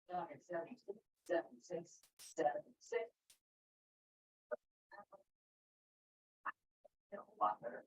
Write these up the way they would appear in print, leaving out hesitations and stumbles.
76, 76, 76. A lot better.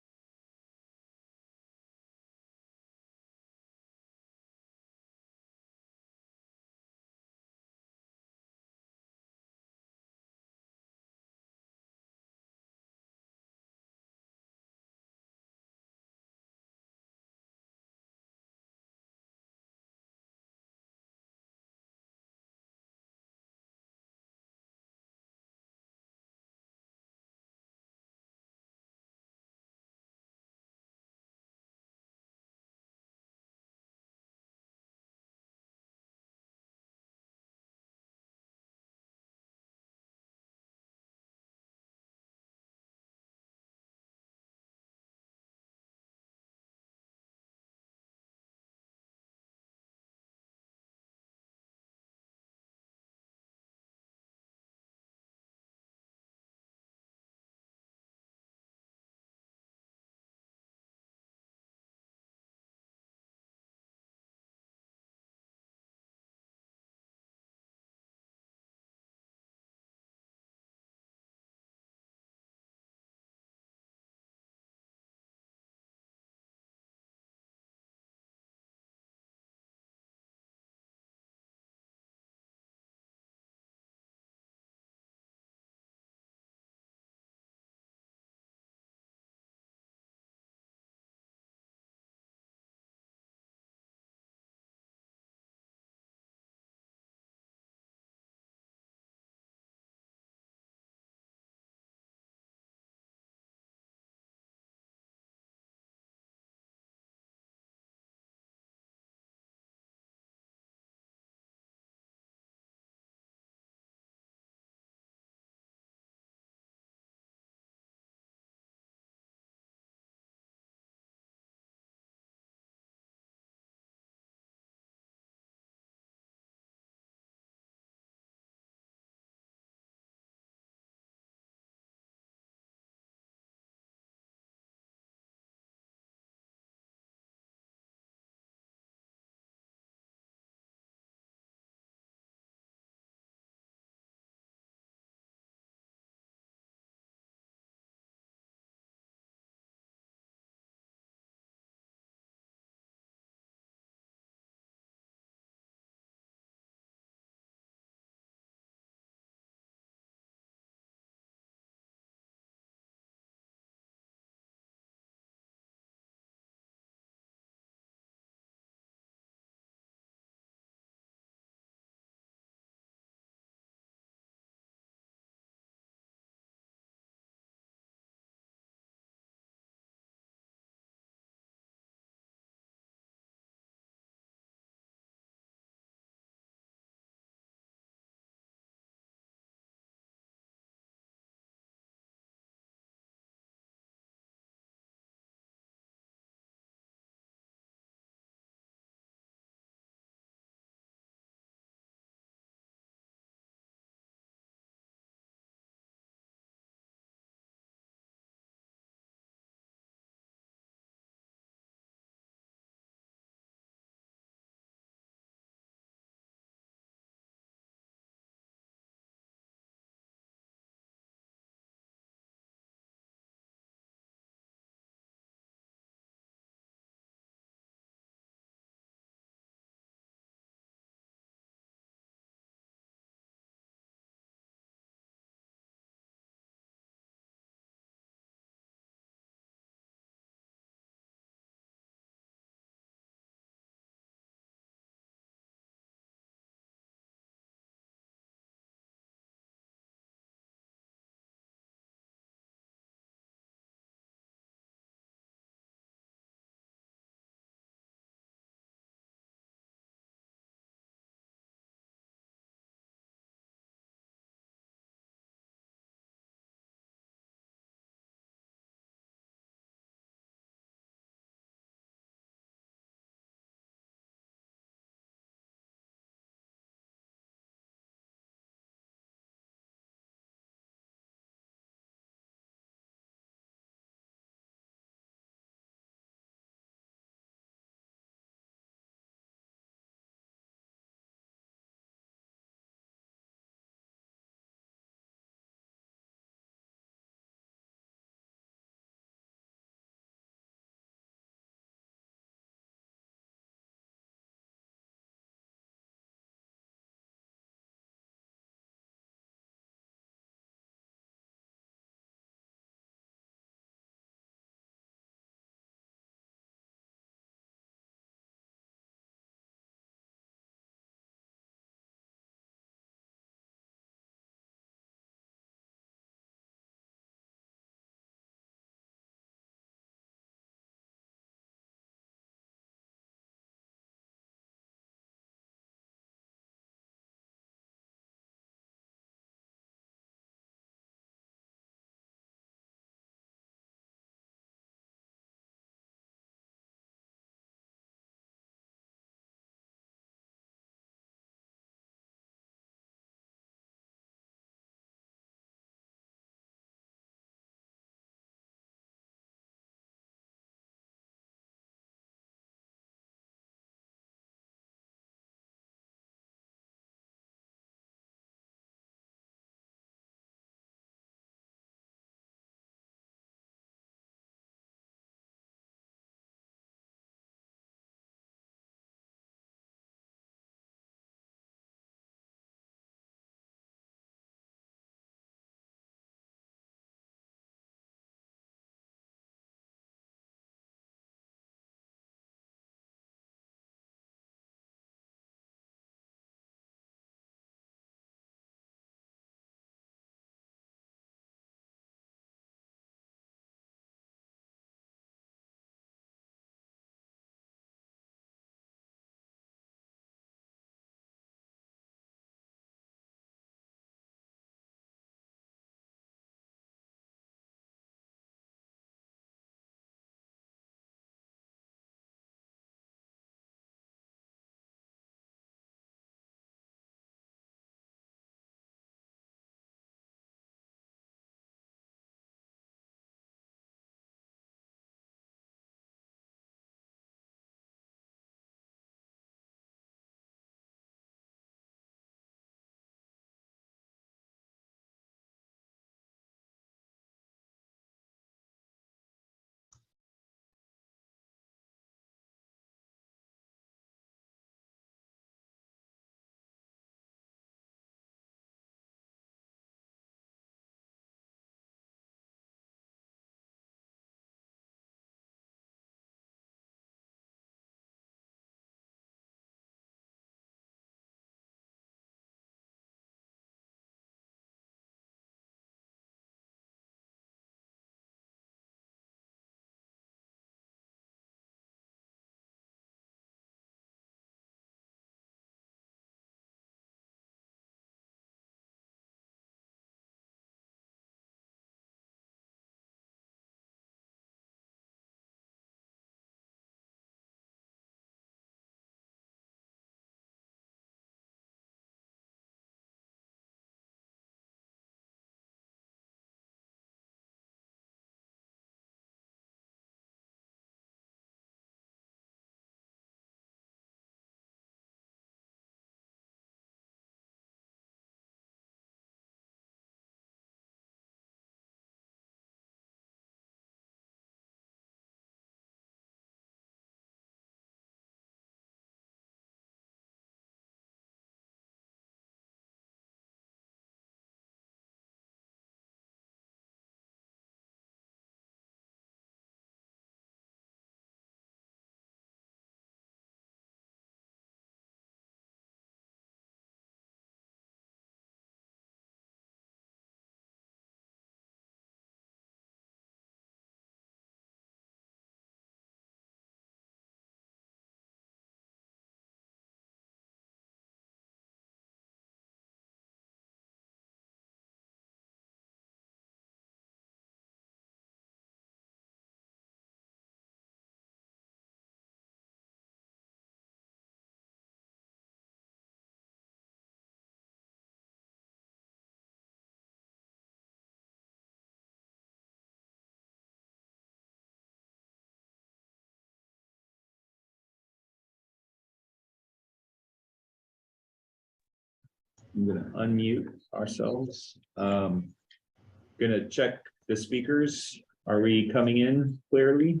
I'm gonna unmute ourselves. Gonna check the speakers. Are we coming in clearly?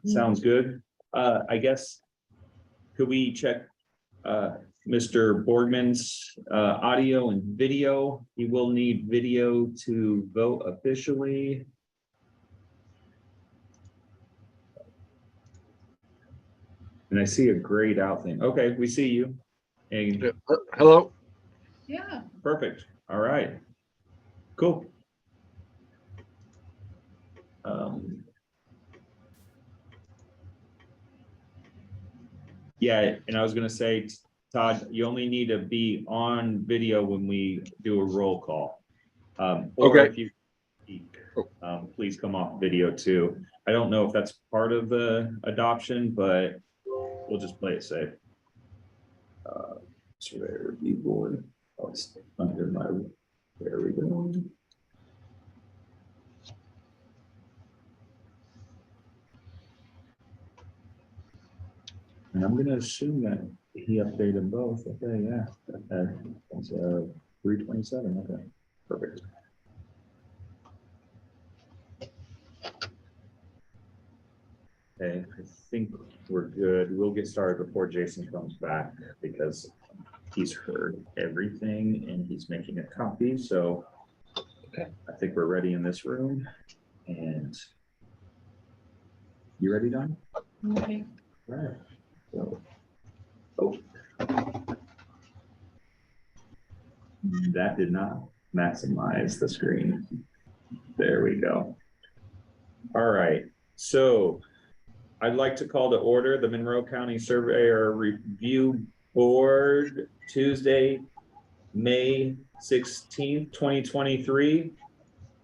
Sounds good. I guess, could we check Mr. Borgman's audio and video? He will need video to vote officially. And I see a grayed out thing. Okay, we see you. And Hello. Yeah. perfect. All right. Cool. Yeah, and I was gonna say, Todd, you only need to be on video when we do a roll call. Or Okay. if you speak, please come off video too. I don't know if that's part of the adoption, but we'll just play it safe. Surveyor review board. Oh, it's under my, there we go. And I'm gonna assume that he updated both. Okay, yeah. Okay. It's 327. Okay, perfect. Okay, I think we're good. We'll get started before Jason comes back because he's heard everything and he's making a copy. So okay, I think we're ready in this room. And you ready, Don? Okay. All right. So, oh, that did not maximize the screen. There we go. All right. So I'd like to call to order the Monroe County Surveyor Review Board Tuesday, May 16th, 2023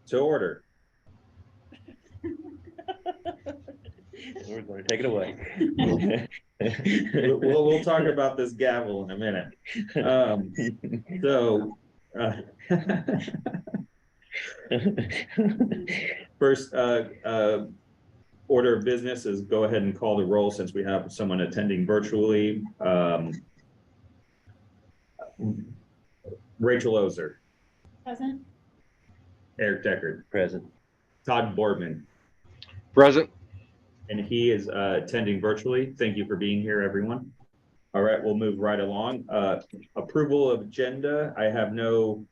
to order. We're going to take it away. We'll talk about this gavel in a minute. First, order of business is go ahead and call the roll since we have someone attending virtually. Rachel Ozer. Present. Eric Deckard. Present. Todd Boardman. Present. And he is attending virtually. Thank you for being here, everyone. All right, we'll move right along. Approval of agenda. I have no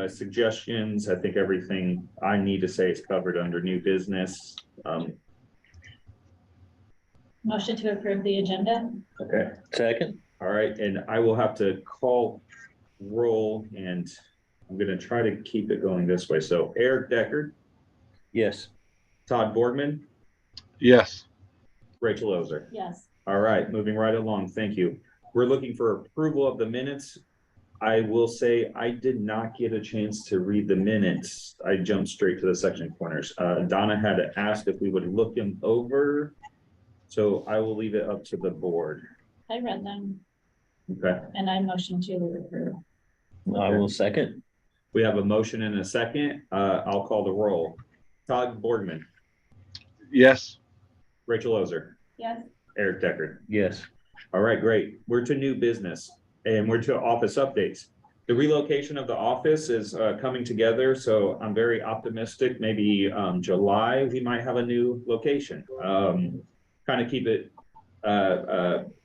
suggestions. I think everything I need to say is covered under new business. Motion to approve the agenda. Okay. Second. All right, and I will have to call roll, and I'm going to try to keep it going this way. So Eric Deckard. Yes. Todd Boardman. Yes. Rachel Ozer. Yes. All right, moving right along. Thank you. We're looking for approval of the minutes. I will say I did not get a chance to read the minutes. I jumped straight to the section corners. Donna had asked if we would look them over. So I will leave it up to the board. I read them. Okay. And I motion to approve. I will second. We have a motion and a second. I'll call the roll. Todd Boardman. Yes. Rachel Ozer. Yes. Eric Deckard. Yes. All right, great. We're to new business and we're to office updates. The relocation of the office is coming together, so I'm very optimistic. Maybe July, we might have a new location. Kind of keep it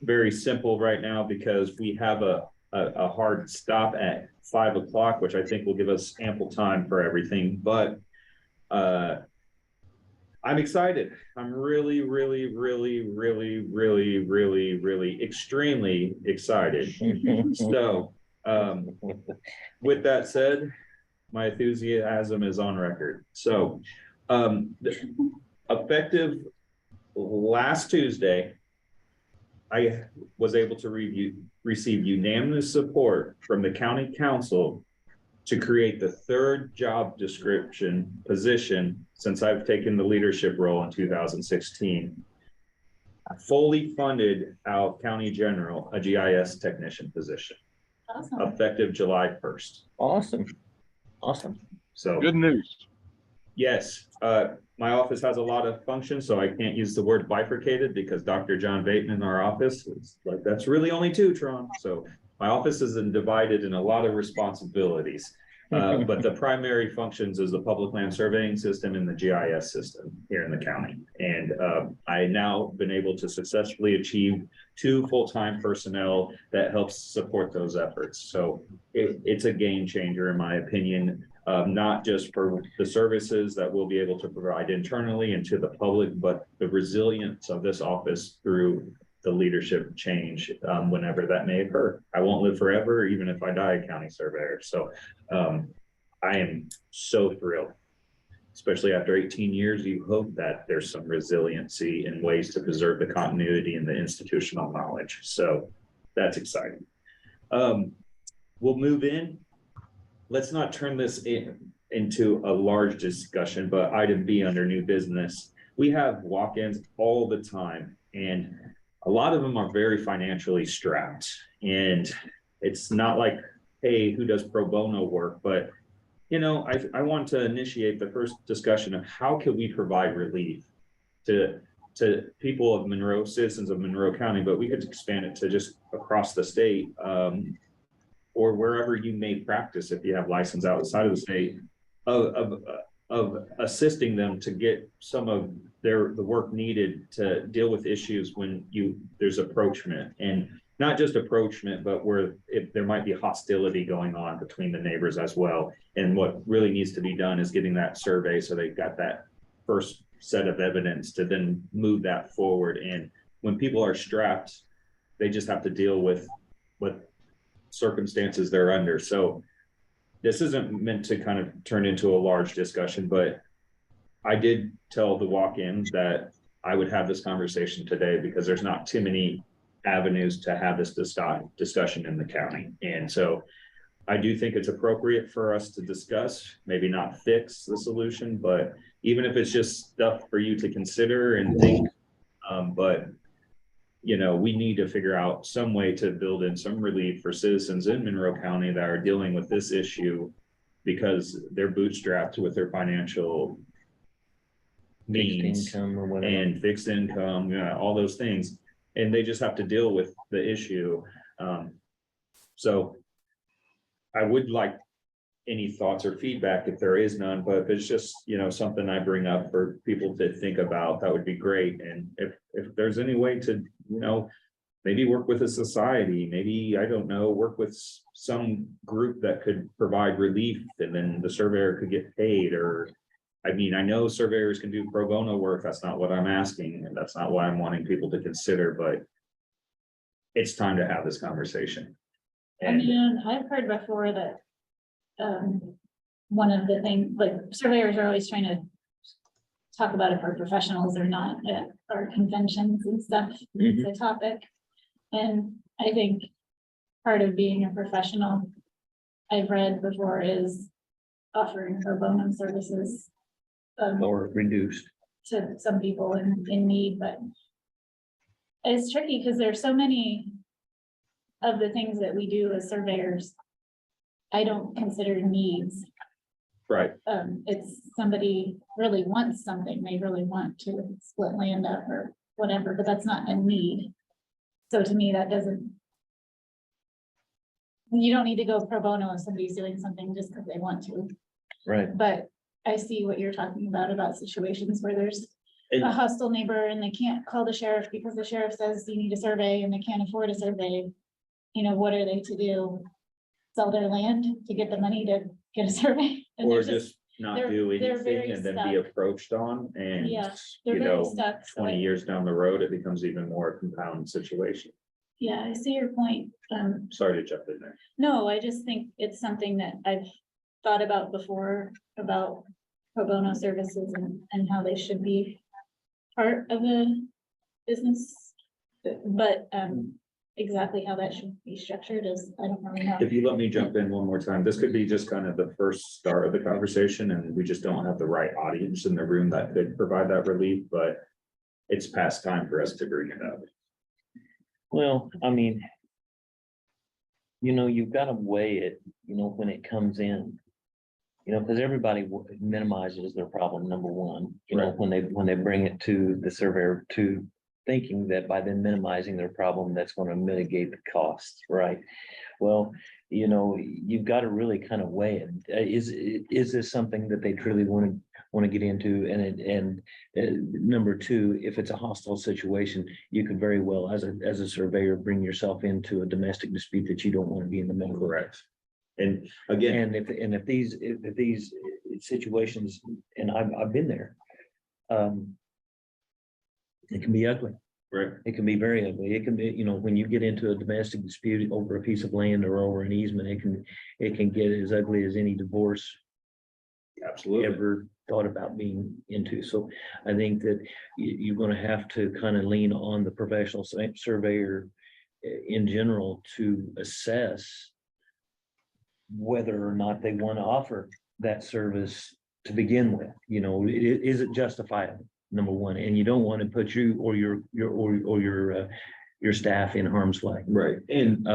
very simple right now because we have a hard stop at 5 o'clock, which I think will give us ample time for everything. But I'm excited. I'm really, extremely excited. So with that said, my enthusiasm is on record. So effective last Tuesday, I was able to receive unanimous support from the county council to create the third job description position since I've taken the leadership role in 2016. Fully funded out of county general, a GIS technician position, Awesome. effective July 1st. Awesome. Awesome. So Good news. yes, my office has a lot of functions, so I can't use the word bifurcated because Dr. John Bateman in our office is like, that's really only two, Tron. So my office is divided in a lot of responsibilities. But the primary functions is the public land surveying system and the GIS system here in the county. And I now been able to successfully achieve 2 full-time personnel that helps support those efforts. So it's a game changer, in my opinion, not just for the services that we'll be able to provide internally and to the public, but the resilience of this office through the leadership change, whenever that may occur. I won't live forever, even if I die a county surveyor. So I am so thrilled, especially after 18 years. You hope that there's some resiliency in ways to preserve the continuity and the institutional knowledge. So that's exciting. We'll move in. Let's not turn this into a large discussion, but item B under new business. We have walk-ins all the time, and a lot of them are very financially strapped. And it's not like, hey, who does pro bono work? But, you know, I want to initiate the first discussion of how can we provide relief to people of Monroe, citizens of Monroe County, but we could expand it to just across the state, or wherever you may practice if you have license outside of the state, of assisting them to get some of the work needed to deal with issues when there's approachment, and not just approachment, but where if there might be hostility going on between the neighbors as well. And what really needs to be done is getting that survey so they've got that first set of evidence to then move that forward. And when people are strapped, they just have to deal with what circumstances they're under. So this isn't meant to kind of turn into a large discussion, but I did tell the walk-in that I would have this conversation today because there's not too many avenues to have this discussion in the county. And so I do think it's appropriate for us to discuss, maybe not fix the solution, but even if it's just stuff for you to consider and think, but you know, we need to figure out some way to build in some relief for citizens in Monroe County that are dealing with this issue because they're bootstrapped with their financial means income or whatever. and fixed income, all those things. And they just have to deal with the issue. So I would like any thoughts or feedback if there is none, but if it's just, you know, something I bring up for people to think about, that would be great. And if there's any way to, you know, maybe work with a society, maybe, I don't know, work with some group that could provide relief and then the surveyor could get paid. Or, I mean, I know surveyors can do pro bono work. That's not what I'm asking. And that's not what I'm wanting people to consider, but it's time to have this conversation. I mean, I've heard before that one of the things, like surveyors are always trying to talk about if our professionals are not at our conventions and stuff. It's a topic. And I think part of being a professional, I've read before, is offering pro bono services Or reduced. to some people in need, but it's tricky because there's so many of the things that we do as surveyors I don't consider needs. Right. It's somebody really wants something, they really want to split land up or whatever, but that's not a need. So to me, that doesn't. You don't need to go pro bono if somebody's doing something just because they want to. Right. But I see what you're talking about situations where there's a hostile neighbor and they can't call the sheriff because the sheriff says you need a survey and they can't afford a survey. You know, what are they to do? Sell their land to get the money to get a survey? And Or they're just not they're- do they're anything very and then be stuck. approached on, and Yeah, they're you very know, stuck. So 20 years down the road, it becomes even more a compound situation. Yeah, I see your point. Sorry to jump in there. No, I just think it's something that I've thought about before, about pro bono services and how they should be part of a business. But exactly how that should be structured is, I don't really know. If you let me jump in one more time, this could be just kind of the first start of the conversation, and we just don't have the right audience in the room that could provide that relief, but it's past time for us to bring it up. Well, I mean, you know, you've got to weigh it, you know, when it comes in. You know, because everybody minimizes their problem, number one, you know, Right. when they bring it to the surveyor, to thinking that by them minimizing their problem, that's going to mitigate the costs, right? Well, you know, you've got to really kind of weigh it. Is this something that they truly want to get into? Number two, if it's a hostile situation, you could very well, as a surveyor, bring yourself into a domestic dispute that you don't want to be in the middle of. Correct. And again, And if these situations, and I've been there, it can be ugly. right, It can be very ugly. It can be, you know, when you get into a domestic dispute over a piece of land or over an easement, it can get as ugly as any divorce absolutely. ever thought about being into. So I think that you're gonna have to kind of lean on the professional surveyor in general to assess whether or not they want to offer that service to begin with. You know, is it justifiable? Number one, and you don't want to put you or your staff in harm's way. Right, and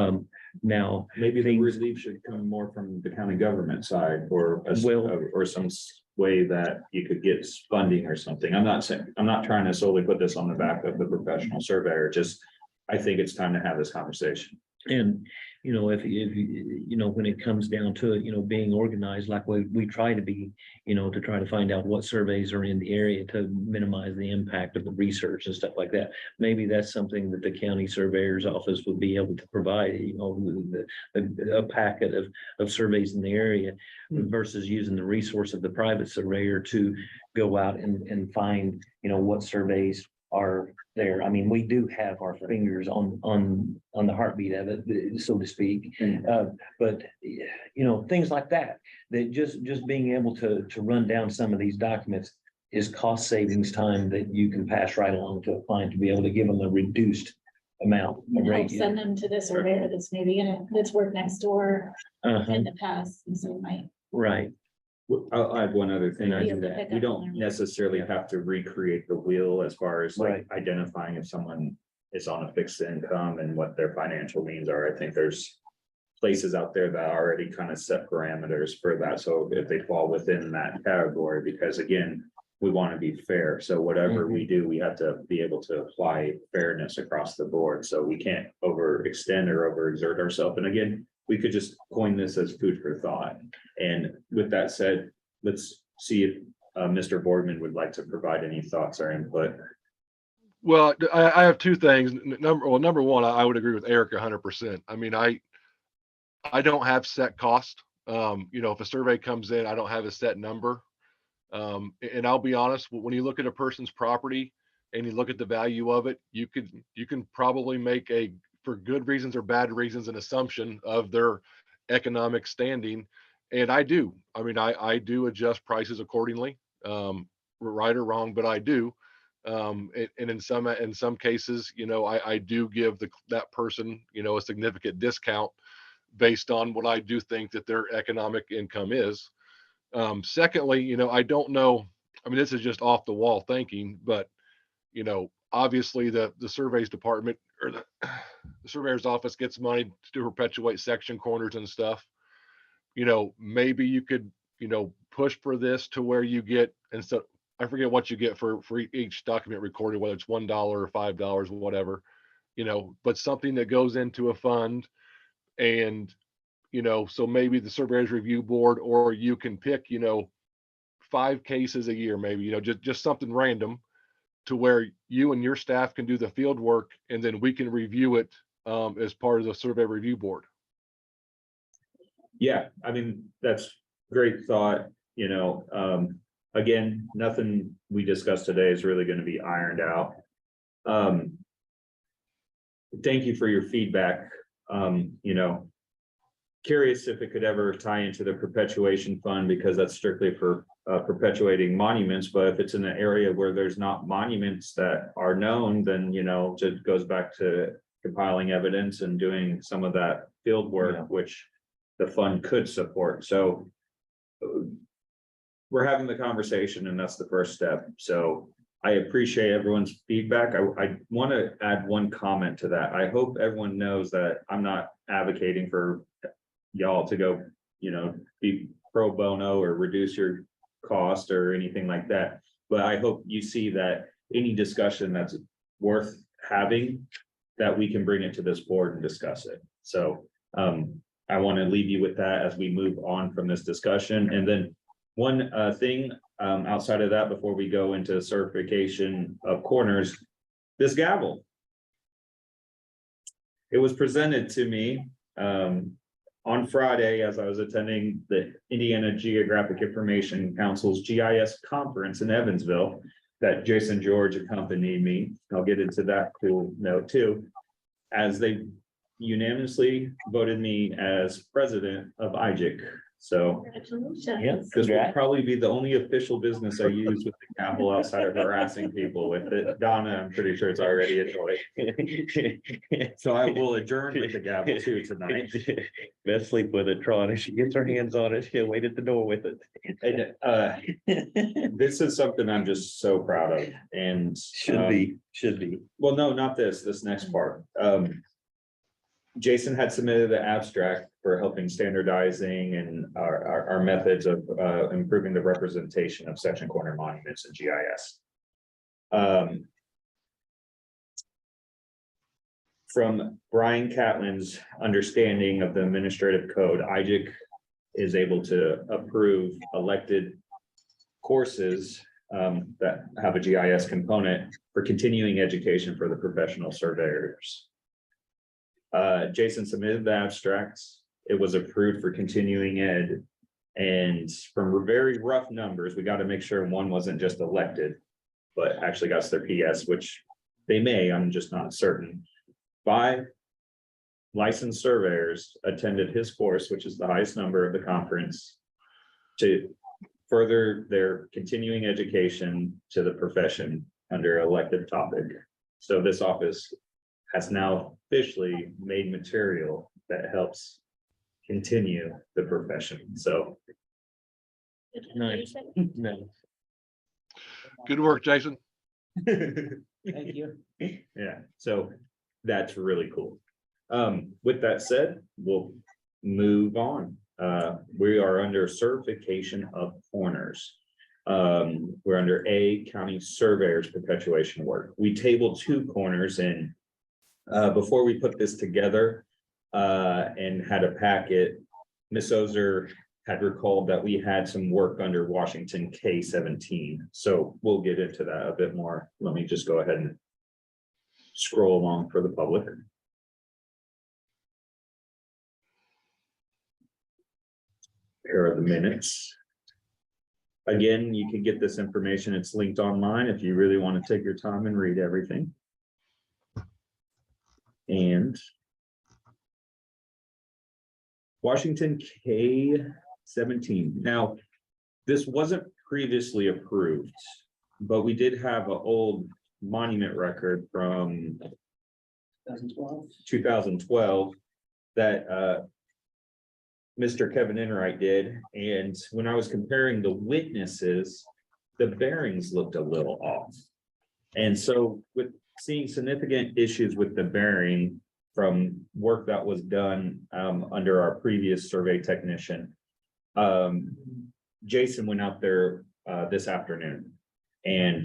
Now, maybe the things- relief should come more from the county government side or Well- or some way that you could get funding or something. I'm not saying, I'm not trying to solely put this on the back of the professional surveyor, just I think it's time to have this conversation. and, you know, if you know, when it comes down to it, you know, being organized like we try to be, you know, to try to find out what surveys are in the area to minimize the impact of the research and stuff like that. Maybe that's something that the county surveyor's office would be able to provide, you know, a packet of surveys in the area versus using the resource of the private surveyor to go out and find, you know, what surveys are there. I mean, we do have our fingers on the heartbeat of it, so to speak. But you know, things like that, that just being able to run down some of these documents is cost savings time that you can pass right along to a client to be able to give them a reduced amount. And of help rate. send them to the surveyor that's maybe that's worked next door Uh-huh, in the past, and so it might. right. I'll add one other thing. I be do able to that. pick We up don't on their- necessarily have to recreate the wheel as far as like Right. identifying if someone is on a fixed income and what their financial means are. I think there's places out there that already kind of set parameters for that. So if they fall within that category, because again, we want to be fair. So whatever we do, we have to be able to apply fairness across the board. So we can't overextend or overexert ourselves. And again, we could just coin this as food for thought. And with that said, let's see if Mr. Boardman would like to provide any thoughts or input. Well, I have two things. Number one, I would agree with Eric 100%. I mean, I don't have set cost. You know, if a survey comes in, I don't have a set number. And I'll be honest, when you look at a person's property and you look at the value of it, you can probably make for good reasons or bad reasons, an assumption of their economic standing. And I do. I mean, I do adjust prices accordingly, right or wrong, but I do. And in some cases, you know, I do give that person, you know, a significant discount based on what I do think that their economic income is. Secondly, you know, I don't know. I mean, this is just off the wall thinking, but you know, obviously the surveys department or the surveyor's office gets money to perpetuate section corners and stuff. You know, maybe you could, you know, push for this to where you get, and so I forget what you get for each document recorded, whether it's $1 or $5, whatever, you know, but something that goes into a fund. And, you know, so maybe the surveyor's review board, or you can pick, you know, 5 cases a year, maybe, you know, just something random to where you and your staff can do the field work, and then we can review it as part of the survey review board. Yeah, I mean, that's great thought, you know, again, nothing we discussed today is really going to be ironed out. Thank you for your feedback. You know, curious if it could ever tie into the perpetuation fund, because that's strictly for perpetuating monuments. But if it's in an area where there's not monuments that are known, then, you know, just goes back to compiling evidence and doing some of that field work, which the fund could support. So we're having the conversation, and that's the first step. So I appreciate everyone's feedback. I want to add one comment to that. I hope everyone knows that I'm not advocating for y'all to go, you know, be pro bono or reduce your cost or anything like that. But I hope you see that any discussion that's worth having, that we can bring it to this board and discuss it. So I want to leave you with that as we move on from this discussion. And then one thing outside of that, before we go into certification of corners, this gavel. It was presented to me on Friday as I was attending the Indiana Geographic Information Council's GIS conference in Evansville that Jason George accompanied me. I'll get into that cool note too, as they unanimously voted me as president of IGIC. So Congratulations. Yeah. this will Congrats. probably be the only official business I use with the gavel outside of harassing people with it. Donna, I'm pretty sure it's already enjoyed. So I will adjourn with the gavel too tonight. Best sleep with it, Tron. If she gets her hands on it, she'll wait at the door with it. And this is something I'm just so proud of and. Should be. Well, no, not this next part. Jason had submitted the abstract for helping standardizing and our methods of improving the representation of section corner monuments in GIS. From Brian Catlin's understanding of the administrative code, IGIC is able to approve elected courses that have a GIS component for continuing education for the professional surveyors. Jason submitted the abstracts. It was approved for continuing ed. And from very rough numbers, we got to make sure one wasn't just elected, but actually got their PS, which they may, I'm just not certain. 5 licensed surveyors attended his course, which is the highest number of the conference, to further their continuing education to the profession under elective topic. So this office has now officially made material that helps continue the profession. So Nice. Nice. Good work, Jason. thank you. Yeah, so that's really cool. With that said, we'll move on. We are under certification of corners. We're under A, county surveyors perpetuation work. We tabled 2 corners and before we put this together and had a packet, Ms. Ozer had recalled that we had some work under Washington K-17. So we'll get into that a bit more. Let me just go ahead and scroll along for the public. Here are the minutes. Again, you can get this information. It's linked online if you really want to take your time and read everything. And Washington K-17. Now, this wasn't previously approved, but we did have an old monument record from 2012 that Mr. Kevin Enright did. And when I was comparing the witnesses, the bearings looked a little off. And so with seeing significant issues with the bearing from work that was done under our previous survey technician, Jason went out there this afternoon and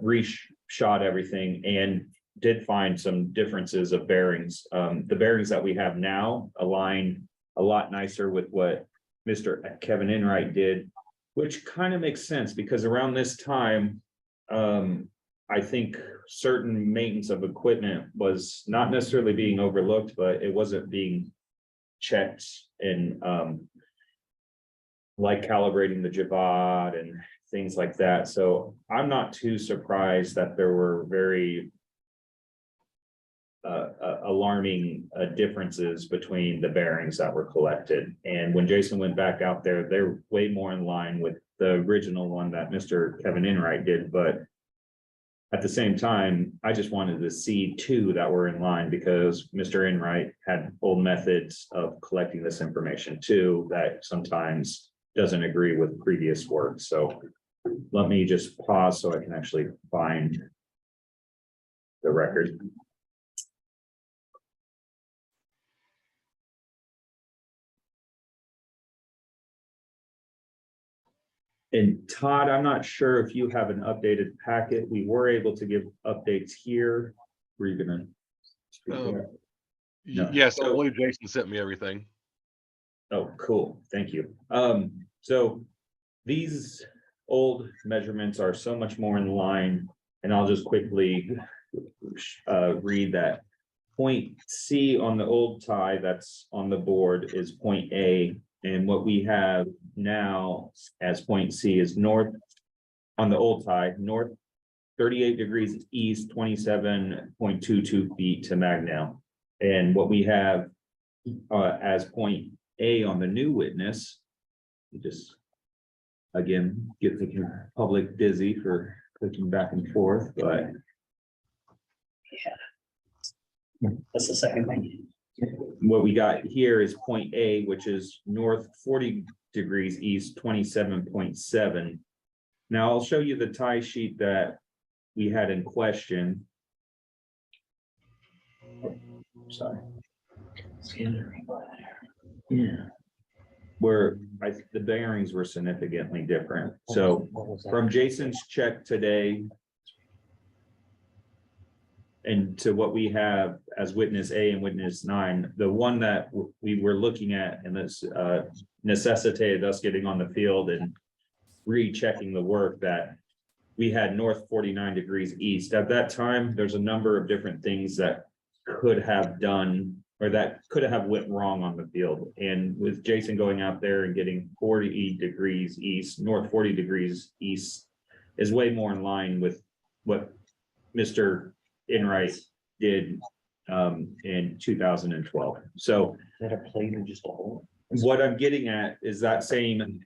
reshot everything and did find some differences of bearings. The bearings that we have now align a lot nicer with what Mr. Kevin Enright did, which kind of makes sense because around this time, I think certain maintenance of equipment was not necessarily being overlooked, but it wasn't being checked and like calibrating the Javad and things like that. So I'm not too surprised that there were very alarming differences between the bearings that were collected. And when Jason went back out there, they're way more in line with the original one that Mr. Kevin Enright did. But at the same time, I just wanted to see 2 that were in line because Mr. Enright had old methods of collecting this information too, that sometimes doesn't agree with previous work. So let me just pause so I can actually find the record. And Todd, I'm not sure if you have an updated packet. We were able to give updates here. Were you gonna? speak to that? No. Yes, I So- believe Jason sent me everything. Oh, cool, thank you. So these old measurements are so much more in line, and I'll just quickly read that. Point C on the old tie that's on the board is point A, and what we have now as point C is north on the old tie, north 38 degrees east, 27.22 feet to Magnell. And what we have as point A on the new witness, just again, get the public dizzy for clicking back and forth, but That's the second thing. what we got here is point A, which is north 40 degrees east, 27.7. Now I'll show you the tie sheet that we had in question. Sorry. Yeah. Where the bearings were significantly different. So What was that? from Jason's check today and to what we have as witness A and witness 9, the one that we were looking at and this necessitated us getting on the field and rechecking the work that we had north 49 degrees east. At that time, there's a number of different things that could have done or that could have went wrong on the field. And with Jason going out there and getting 40 degrees east, north 40 degrees east is way more in line with what Mr. Enright did in 2012. So Is that a plate or just a hole? what I'm getting at is that same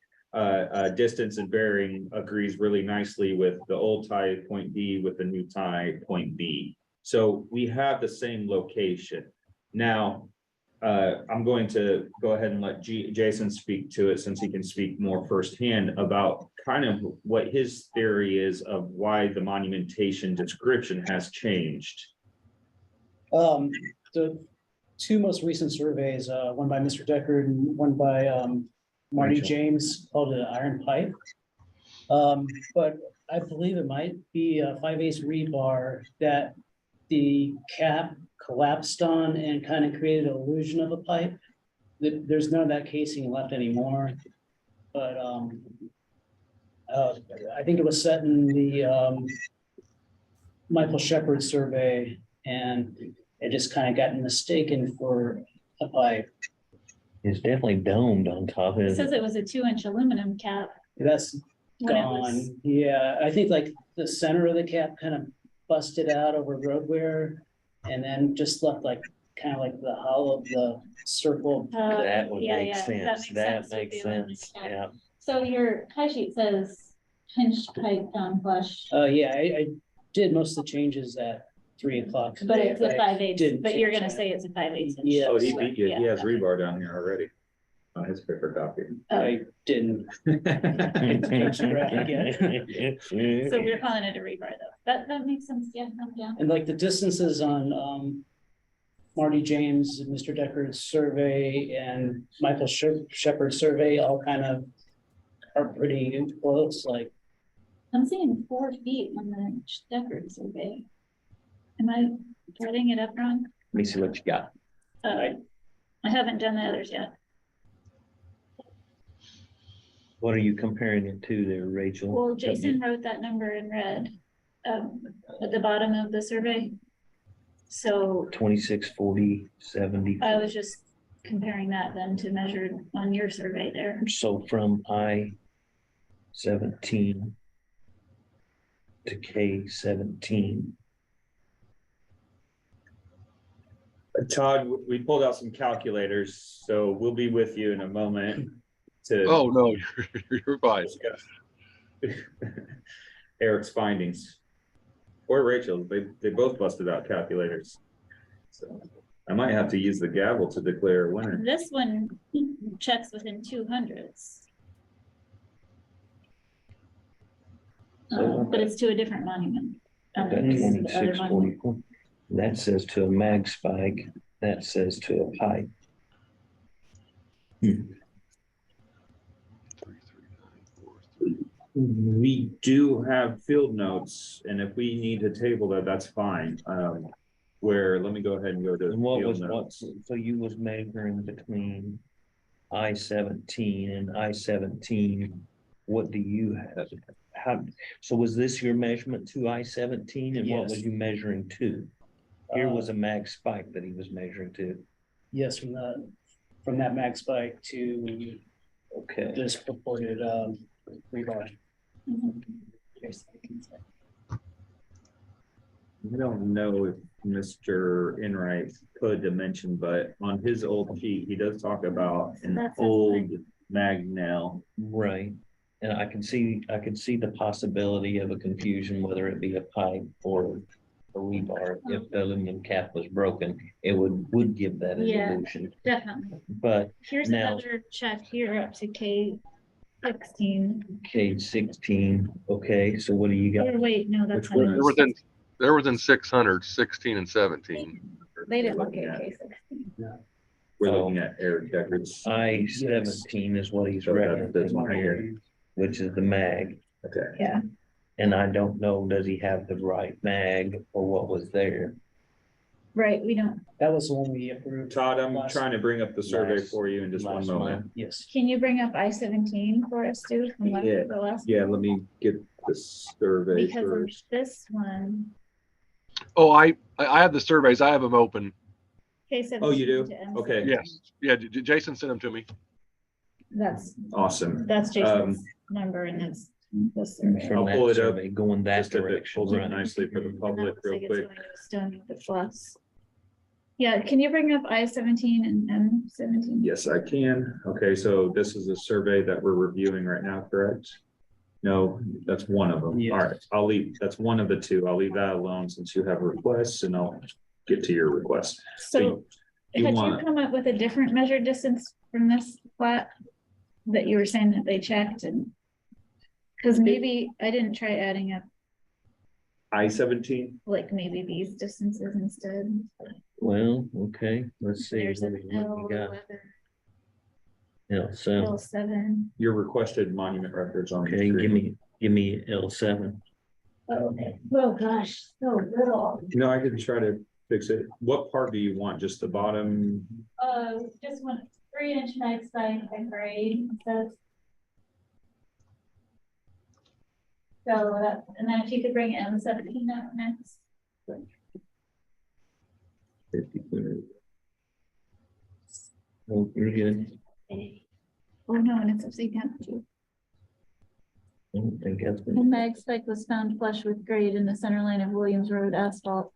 distance and bearing agrees really nicely with the old tie point B with the new tie point B. So we have the same location. Now, I'm going to go ahead and let Jason speak to it since he can speak more firsthand about kind of what his theory is of why the monumentation description has changed. The two most recent surveys, one by Mr. Deckard and one by Marty Rachel. James, called it an iron pipe. But I believe it might be a 5/8 rebar that the cap collapsed on and kind of created an illusion of a pipe. There's none of that casing left anymore. But I think it was set in the Michael Shepard survey, and it just kind of got mistaken for a pipe. It's definitely domed on top of It it. says it was a 2-inch aluminum cap. That's when it was- gone. Yeah, I think like the center of the cap kind of busted out over road wear, and then just left like kind of like the hollow of the circle. That would Yeah, make yeah, sense. That with makes the aluminum sense. cap. Yeah. So your tie sheet says pinched pipe down flush, Yeah, I did most of the changes at 3 o'clock. but today. it's a 5/8, didn't but you're gonna change that. say it's a 5/8 inch. Yeah. Oh, he beat you. He Yeah. has rebar down here already on his paper copy. I didn't. So we're calling it a rebar though. That makes sense. Yeah, yeah. And like the distances on Marty James, Mr. Deckard's survey and Michael Shepard's survey all kind of are pretty close, like. I'm seeing 4 feet on the Deckard survey. Am I getting it up wrong? Let me see what you got. I haven't done the others yet. What are you comparing it to there, Rachel? Well, Jason wrote that number in red at the bottom of the survey. So 26, 40, 70. I was just comparing that then to measured on your survey there. So from I-17 to K-17. Todd, we pulled out some calculators, so we'll be with you in a moment to Oh, no, you're fine. discuss Eric's findings. Or Rachel's, they both busted out calculators. So I might have to use the gavel to declare a winner. This one checks within 200s. But it's to a different monument. Got It's the other 26, monument. 44. That says to a mag spike. That says to a pipe. We do have field notes, and if we need to table that, that's fine. where, let me go ahead and go to. And what field was, what, notes. so you was measuring between I-17 and I-17, what do you have? How, so was this your measurement to I-17 and what was Yes. you measuring to? Here was a mag spike that he was measuring to. Yes, from that max spike to Okay, this purported, rebar. I don't know if Mr. Enright could dimension, but on his old sheet, he does talk about an That's old Magnell. right. And I can see the possibility of a confusion, whether it be a pipe or a rebar. If the aluminum cap was broken, it would give that Yeah. illusion. Definitely. But Here's Now- another check here up to K16. K16, okay, so what do you got? Or wait, no, that's Which not one it. is- They're within 600, 16 and 17. They didn't look at K16. We're looking at Eric Deckard's. I-17 is what he's So that's this one referencing right here, here. which is the mag. Okay. Yeah, And I don't know, does he have the right mag or what was there? right, we don't, That was the one we approved. Todd, I'm last- trying to bring up the survey Last- for you in just one last moment. month. Yes. can you bring up I-17 for us too? from last- Yeah, the last Yeah, one? let me get the survey Because of first. this one, Oh, I have the surveys. I have them open. K17. Oh, you do? to M17. Okay. Yes. Yeah, Jason sent them to me. That's Awesome. Jason's number and that's the survey. From I'll that pull it up survey, going that Just if it direction, pulls up right? nicely for the And that public looks real like it's quick. going to Stone with the plus. Yeah, can you bring up I-17 and M17? Yes, I can. Okay, so this is a survey that we're reviewing right now, correct? No, that's one of them. Yes. All right, I'll leave, that's one of the two. I'll leave that alone since you have requests and I'll get to your request. So you had you want- come up with a different measured distance from this plat? That you were saying that they checked and. Cause maybe I didn't try adding up I-17, like maybe these distances instead. Well, okay, let's see. There's What an we got. L11, Yeah, so, L7. your requested monument records on the okay, screen. give me L7. Oh, okay. Oh, gosh, so little. No, I can try to fix it. What part do you want? Just the bottom? Just one 3-inch mag spike and grade, so. And then if you could bring M17 up next. 50 clear. Oh, you're good. Oh, no, and it's upside down too. I don't think that's The been, mag spike was found flush with grade in the center line of Williams Road asphalt.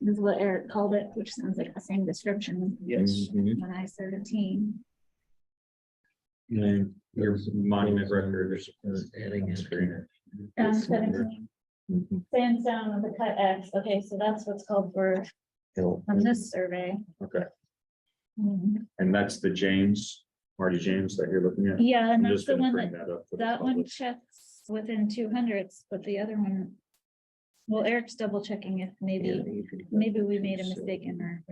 This is what Eric called it, which sounds like the same description Yes. Mhm. on I-17. And your monument record. Adding in screen. 17. Mhm. Sandstone with a cut X. Okay, so that's what's called for on this survey. Okay, Mhm. and that's the Marty James that you're looking at? Yeah, and I'm that's just the gonna one bring that, that up. for the that one public. checks within 200s, but the other one. Well, Eric's double checking if maybe we made a mistake in our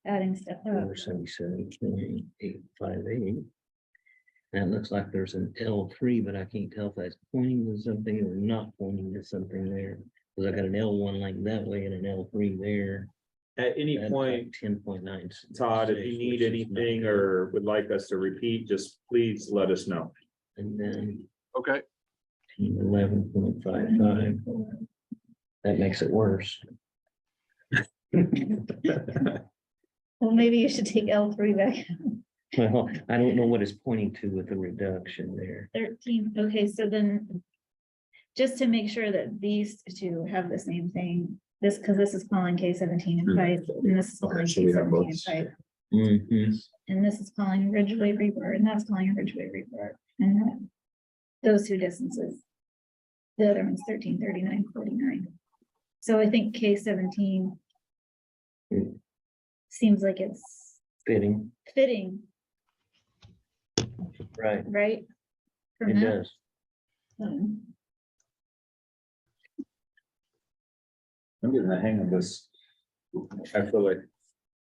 adding stuff up. 477.858. And it looks like there's an L3, but I can't tell if that's pointing to something or not pointing to something there. Cause I got an L1 like that way and an L3 there. At any That's point, 10.9. Todd, if you need anything or would like us to repeat, just please let us know. And then Okay. 11.55. That makes it worse. Well, maybe you should take L3 back. Well, I don't know what it's pointing to with the reduction there. 13, okay, so then. Just to make sure that these two have the same thing, because this is calling K17 and pipe, and this is Okay, calling so we have K17 both. and pipe, Mhm. and this is calling Ridgeway rebar, and that's calling Ridgeway rebar, and those two distances. The other one's 1339.49. So I think K17 Mm. seems like it's Fitting, fitting, right, right? From it that, does. I'm getting the hang of this. I feel like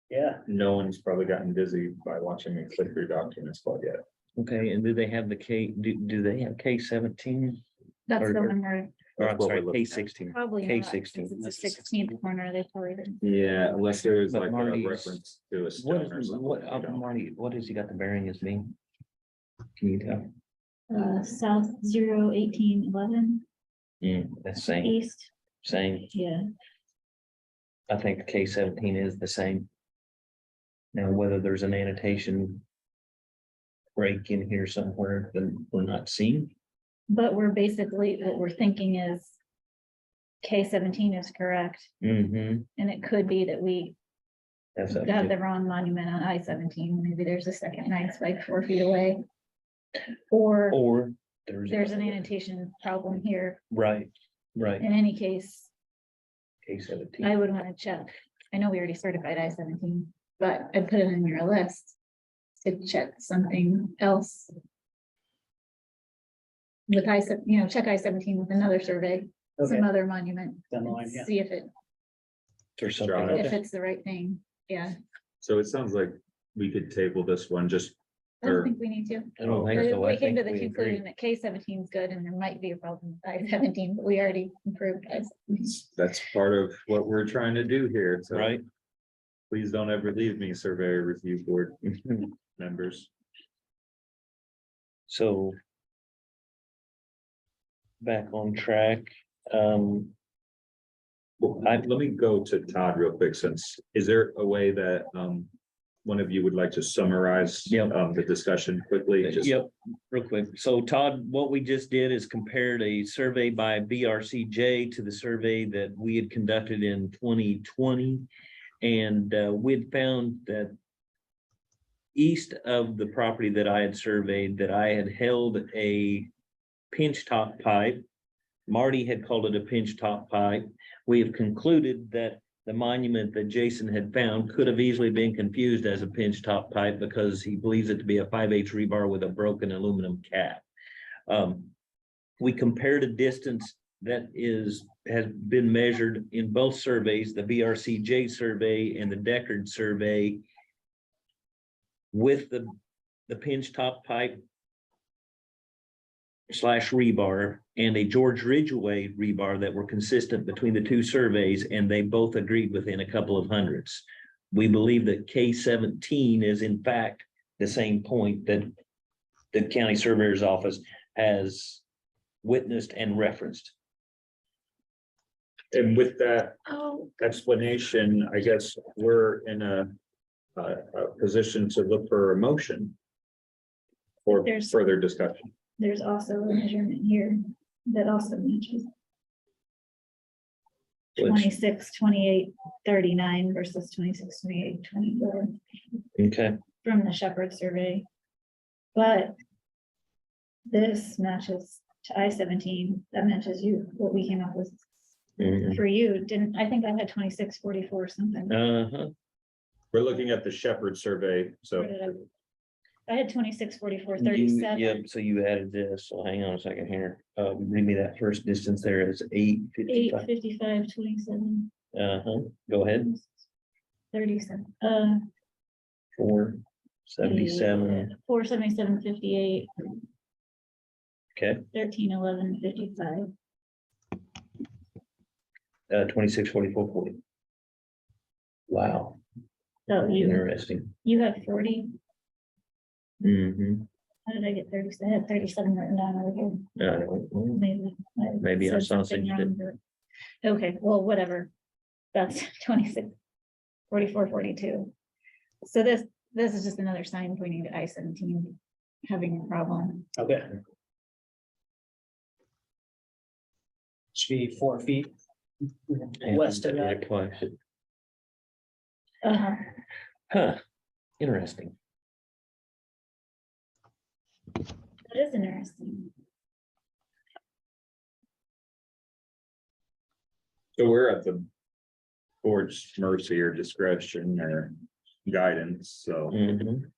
Yeah, no one's probably gotten busy by watching me click through documents quite yet. Okay, and do they have the do they have K17? That's the Or- one Or That's I'm what sorry, we're looking K at. sixteen. Probably K not, 16. 'cause it's the 16th corner, they probably didn't. Yeah, unless there's But like a Marty's- reference to a What stone or is, something. what, I don't- Marty, what has he got the bearing as being? Can you tell? South 01811 That's same, east, same. yeah. I think K 17 is the same. Now, whether there's an annotation break in here somewhere that we're not seeing. But we're basically, what we're thinking is K 17 is correct, Mm-hmm. and it could be that we That's up got to, the wrong monument on I-17. Maybe there's a second night spike 4 feet away. Or or there's an annotation problem here. Right, right, In any case, K 17. I would want to check. I know we already certified I-17, but I'd put it on your list to check something else. With check I-17 with another survey, Okay, some other monument, down the and line, yeah. see if Or something. Okay. if it's the right thing. Yeah, So it sounds like we could table this one just, I don't or, think we need to. I don't think so. I We came think to the we conclusion agree. that K 17 is good and there might be a problem with I-17, but we already improved I-17. that's part of what we're trying to do here, so. Right? Please don't ever leave me, Surveyor Review Board members. So. Back on track, Well, let me go to Todd real quick, since, is there a way that, one of you would like to summarize? Yep. The discussion quickly? Just- Yep, real quick. So Todd, what we just did is compared a survey by BRCJ to the survey that we had conducted in 2020. And we'd found that east of the property that I had surveyed, that I had held a pinch top pipe. Marty had called it a pinch top pipe. We have concluded that the monument that Jason had found could have easily been confused as a pinch top pipe because he believes it to be a 5/8 rebar with a broken aluminum cap. We compared a distance that has been measured in both surveys, the BRCJ survey and the Deckard survey, with the pinch top pipe / rebar and a George Ridgway rebar that were consistent between the two surveys, and they both agreed within a couple of hundredths. We believe that K 17 is in fact the same point that the county surveyor's office has witnessed and referenced. And with that Oh, explanation, I guess we're in a position to look for a motion for There's- further discussion. there's also a measurement here that also matches. Which- 26, 28, 39 versus 26, 28, 24 Okay, from the Shepherd survey. But this matches to I-17, that matches you, what we came up with mhm. for you, didn't, I think I had 26, 44 something. Uh-huh. We're looking at the Shepherd survey, so. Where did I had 26, 44, Yep, 37, so you added this, so hang on a second here. Read me that first distance there is 855. 855, 27, Uh-huh, go ahead. 37, 477, 477, 58, okay, 13, 11, 55. 26, 44, 40. Wow, So interesting. you have 40. Mm-hmm. How did I get 37? I had 37 written down over here. Maybe I said saw something something wrong, but- Okay, well, whatever. That's 26, 44, 42. So this is just another sign pointing to I-17 having a problem. Okay. Should be 4 feet west of that. Uh-huh. Huh, interesting. That is interesting. So we're at the board's mercy or discretion or guidance, so Mhm.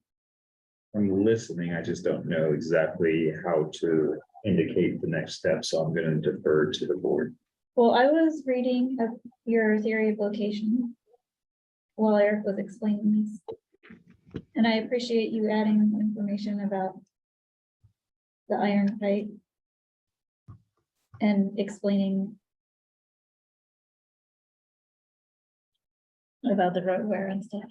I'm listening, I just don't know exactly how to indicate the next step, so I'm gonna defer to the board. Well, I was reading of your theory of location while Eric was explaining this. And I appreciate you adding information about the iron pipe. and explaining about the road wear and stuff.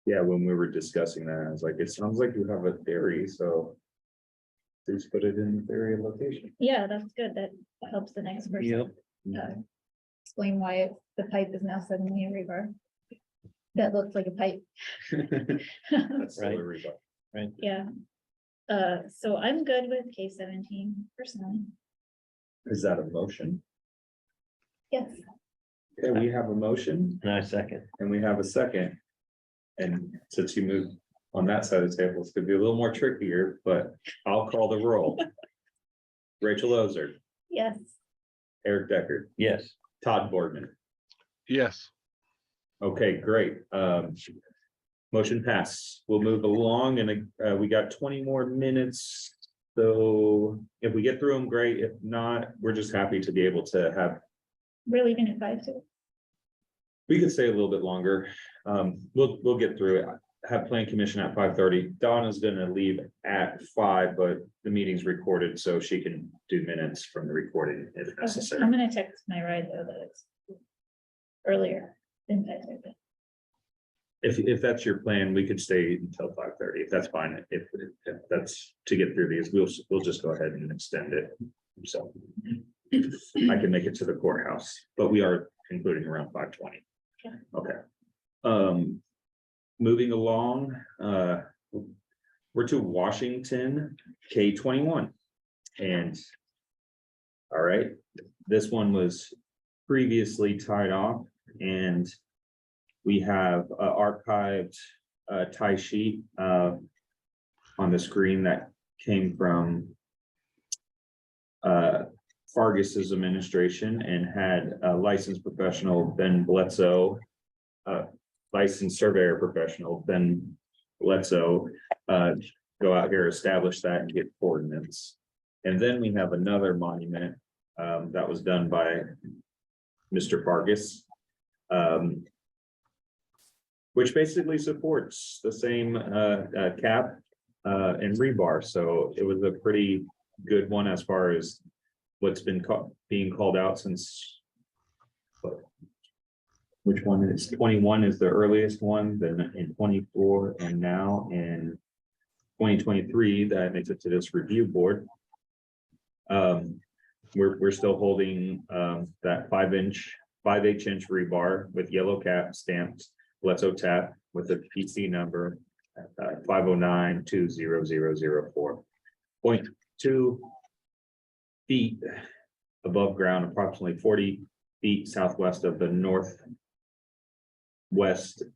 Yeah, when we were discussing that, I was like, it sounds like you have a theory, so. Please put it in the theory of location. Yeah, that's good. That helps the next person. Explain why the pipe is now suddenly a rebar. That looks like a pipe. That's still a Right. rebar. Yeah. So I'm good with K17 personally. Is that a motion? Yes. Okay, we have a motion And I second. and we have a second. And since you moved on that side of the table, it's gonna be a little more trickier, but I'll call the roll. Rachel Ozer, Yes. Eric Deckard, Yes. Todd Boardman. Yes. Okay, great. Motion passed. We'll move along and we got 20 more minutes. So if we get through them, great. If not, we're just happy to be able to have, We're leaving at 5 too. we could stay a little bit longer. We'll get through it. Have plan commission at 5:30. Donna's gonna leave at 5, but the meeting's recorded, so she can do minutes from the recording if Okay, necessary. I'm gonna text my ride though that it's earlier than 5:30. If that's your plan, we could stay until 5:30, if that's fine. If that's to get through these, we'll just go ahead and extend it. So I can make it to the courthouse, but we are concluding around 5:20. Okay. Okay. Moving along, we're to Washington, K21. And all right, this one was previously tied off and we have archived tie sheet on the screen that came from Fargus's administration and had a licensed professional, Ben Bledsoe, licensed surveyor professional, Ben Bledsoe, go out here, establish that and get coordinates. And then we have another monument that was done by Mr. Fargus, which basically supports the same cap and rebar. So it was a pretty good one as far as what's been being called out since. Which one is 21 is the earliest one, then in 24 and now in 2023 that makes it to this review board. We're still holding that 5/8 inch rebar with yellow cap stamped Bledsoe tap with a PC number 509-20004. 0.2 feet above ground, approximately 40 feet southwest of the northwest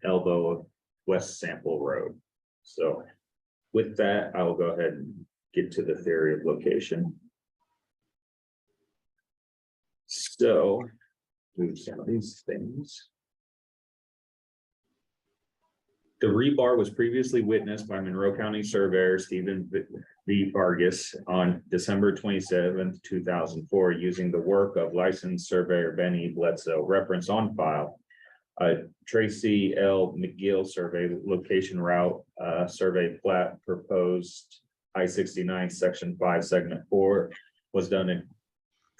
elbow of West Sample Road. So with that, I will go ahead and get to the theory of location. So move some of these things. The rebar was previously witnessed by Monroe County Surveyor Stephen V. Fargus on December 27th, 2004, using the work of licensed surveyor Benny Bledsoe, reference on file. Tracy L. McGill survey location route, survey plat proposed I-69 section 5 segment 4 was done in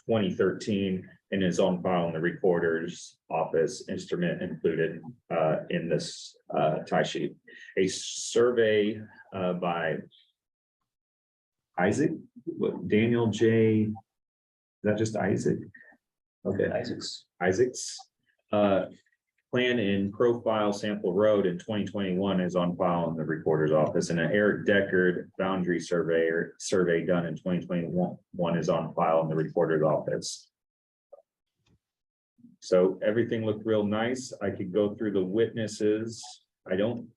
2013 and is on file in the recorder's office, instrument included in this tie sheet. A survey by Isaac, Daniel J. Is that just Isaac? Okay. Isaac's plan in profile sample road in 2021 is on file in the recorder's office, and an Eric Deckard boundary survey done in 2021 is on file in the recorder's office. So everything looked real nice. I could go through the witnesses. I don't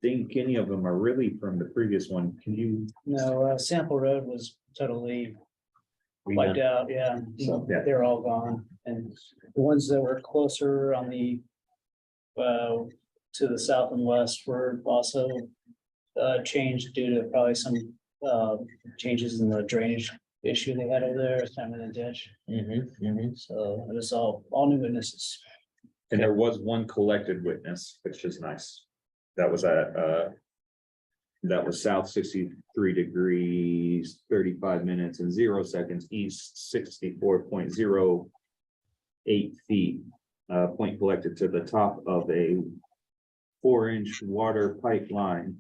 think any of them are really from the previous one. Can you? No, Sample Road was totally wiped out, yeah. So, yeah. They're all gone. And the ones that were closer on the to the south and west were also changed due to probably some changes in the drainage issue they had over there, time in the ditch. So it was all new witnesses. And there was one collected witness, which is nice. That was at That was south 63 degrees, 35 minutes and 0 seconds, east 64.08 feet. Point collected to the top of a 4-inch water pipeline.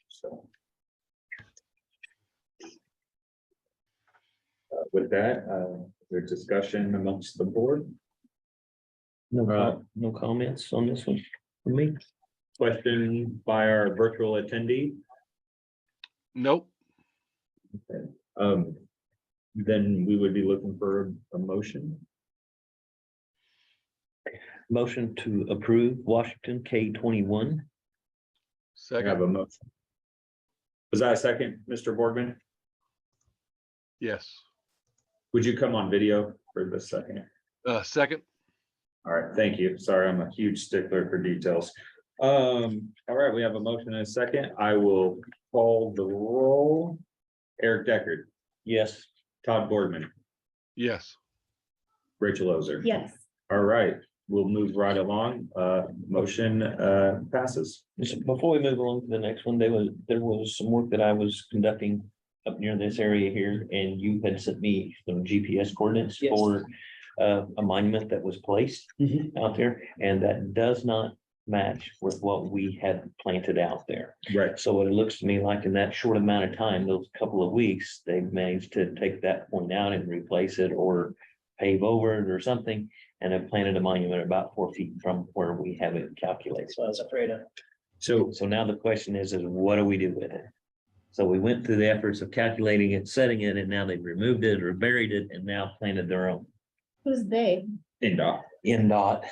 So. With that, there's discussion amongst the board. No comments on this one for me? Question by our virtual attendee. Nope. Then we would be looking for a motion. Motion to approve Washington K-21. I have Second, a motion. Was that a second, Mr. Borgman? yes. Would you come on video for the second? Second, All right, thank you. Sorry, I'm a huge stickler for details. All right, we have a motion and a second. I will call the roll. Eric Deckard, Yes. Todd Borgman, yes. Rachel Ozer. Yes, All right, we'll move right along. Motion passes. Just before we move along to the next one, there was some work that I was conducting up near this area here, and you had sent me some GPS coordinates Yes. for a monument that was placed Mhm. out there, and that does not match with what we had planted out there. Right. So it looks to me like in that short amount of time, those couple of weeks, they've managed to take that point out and replace it or pave over it or something, and have planted a monument about 4 feet from where we have it calculated. That's what I was afraid of. So So now the question is what do we do with it? So we went through the efforts of calculating it, setting it, and now they've removed it or buried it and now planted their own. who's they? NDOT. NDOT.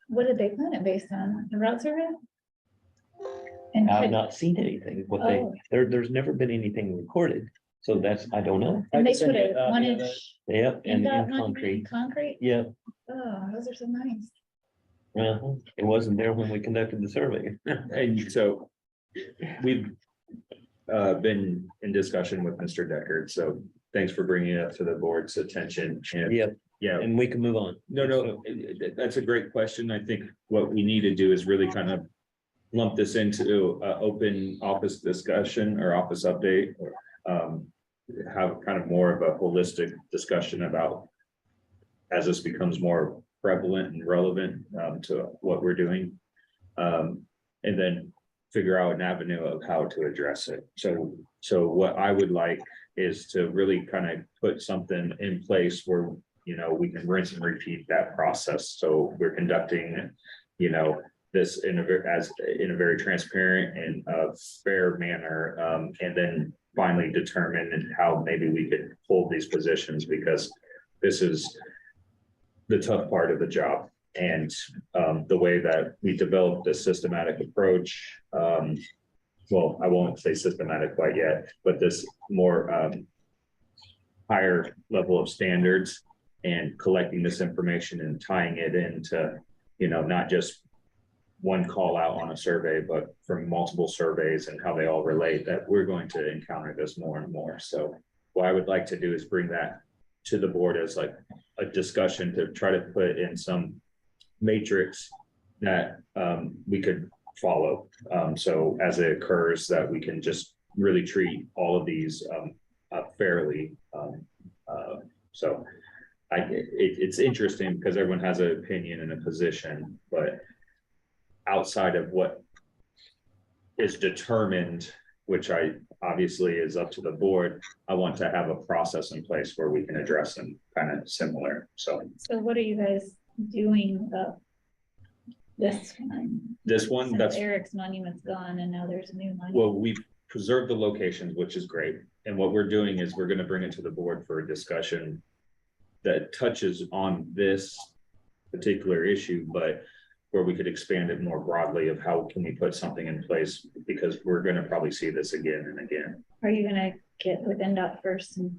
What did they plan it based on? The route survey? And I've could- not seen anything. Oh. There's never been anything recorded. So I don't know. And I they can send put you a a copy 1 of inch. it. Yep, and NDOT in monument in concrete. concrete? Yep. Oh, those are so nice. Well, it wasn't there when we conducted the survey. And so we've been in discussion with Mr. Deckard, so thanks for bringing it up to the board's attention. And Yep, yeah, and we can move on. no, that's a great question. I think what we need to do is really kind of lump this into open office discussion or office update, or have kind of more of a holistic discussion about as this becomes more prevalent and relevant to what we're doing. And then figure out an avenue of how to address it. So what I would like is to really kind of put something in place where, you know, we can rinse and repeat that process. So we're conducting, you know, this in a very transparent and fair manner, and then finally determine how maybe we could hold these positions, because this is the tough part of the job. And the way that we developed this systematic approach, well, I won't say systematic quite yet, but this more higher level of standards and collecting this information and tying it into, you know, not just one call out on a survey, but from multiple surveys and how they all relate, that we're going to encounter this more and more. So what I would like to do is bring that to the board as like a discussion to try to put in some matrix that we could follow. So as it occurs, that we can just really treat all of these fairly. So it's interesting because everyone has an opinion and a position, but outside of what is determined, which I obviously is up to the board, I want to have a process in place where we can address them kind of similar. So So what are you guys doing about this one? this one, Since that's, Eric's monument's gone and now there's a new one. well, we've preserved the locations, which is great. And what we're doing is we're going to bring it to the board for a discussion that touches on this particular issue, but where we could expand it more broadly of how can we put something in place, because we're going to probably see this again and again. Are you gonna get with NDOT first and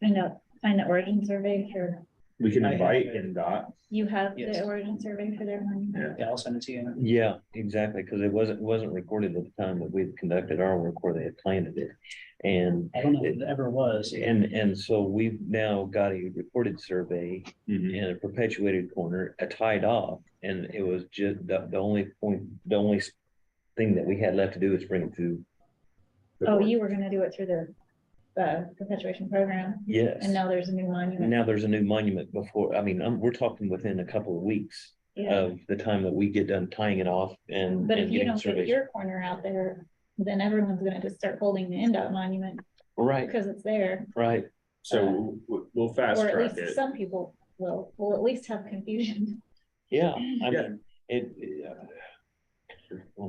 find the origin survey for, We can I have invite it. NDOT. you have Yes. the origin survey for their monument? Yeah, I'll send it to you. Yeah, exactly, because it wasn't recorded at the time that we conducted our work where they had planted it. And I don't know if it ever was. and so we've now got a recorded survey Mhm. and a perpetuated corner, a tied off, and it was just the only point, the only thing that we had left to do is bring it to. the Oh, board. you were gonna do it through the perpetuation program, Yes. and now there's a new monument. Now there's a new monument before, I mean, we're talking within a couple of weeks Yeah, of the time that we get done tying it off and. but and if you getting don't get surveys. your corner out there, then everyone's gonna just start holding the NDOT monument Right, because it's there. right. So we'll fast Or at track least it. some people will at least have confusion. Yeah, I Yeah. mean,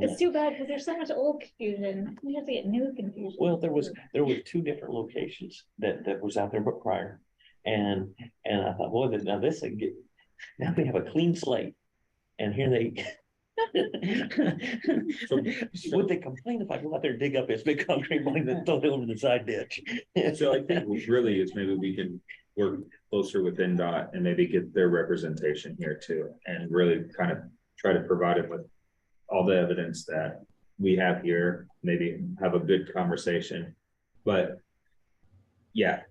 It's too bad because there's so much old confusion. We have to get new confusion. well, there was two different locations that was out there but prior. And I thought, boy, now this, now we have a clean slate. And here they. Would they complain if I go out there and dig up this big concrete line and throw it over the side ditch? So I think really is maybe we can work closer with NDOT and maybe get their representation here too. And really kind of try to provide it with all the evidence that we have here, maybe have a good conversation. But yeah,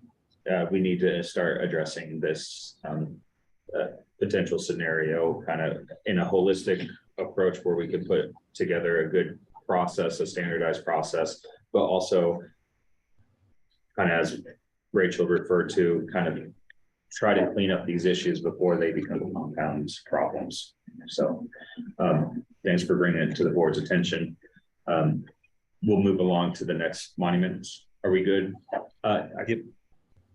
we need to start addressing this potential scenario kind of in a holistic approach where we can put together a good process, a standardized process, but also kind of as Rachel referred to, kind of try to clean up these issues before they become compound problems. So thanks for bringing it to the board's attention. We'll move along to the next monuments. Are we good? I give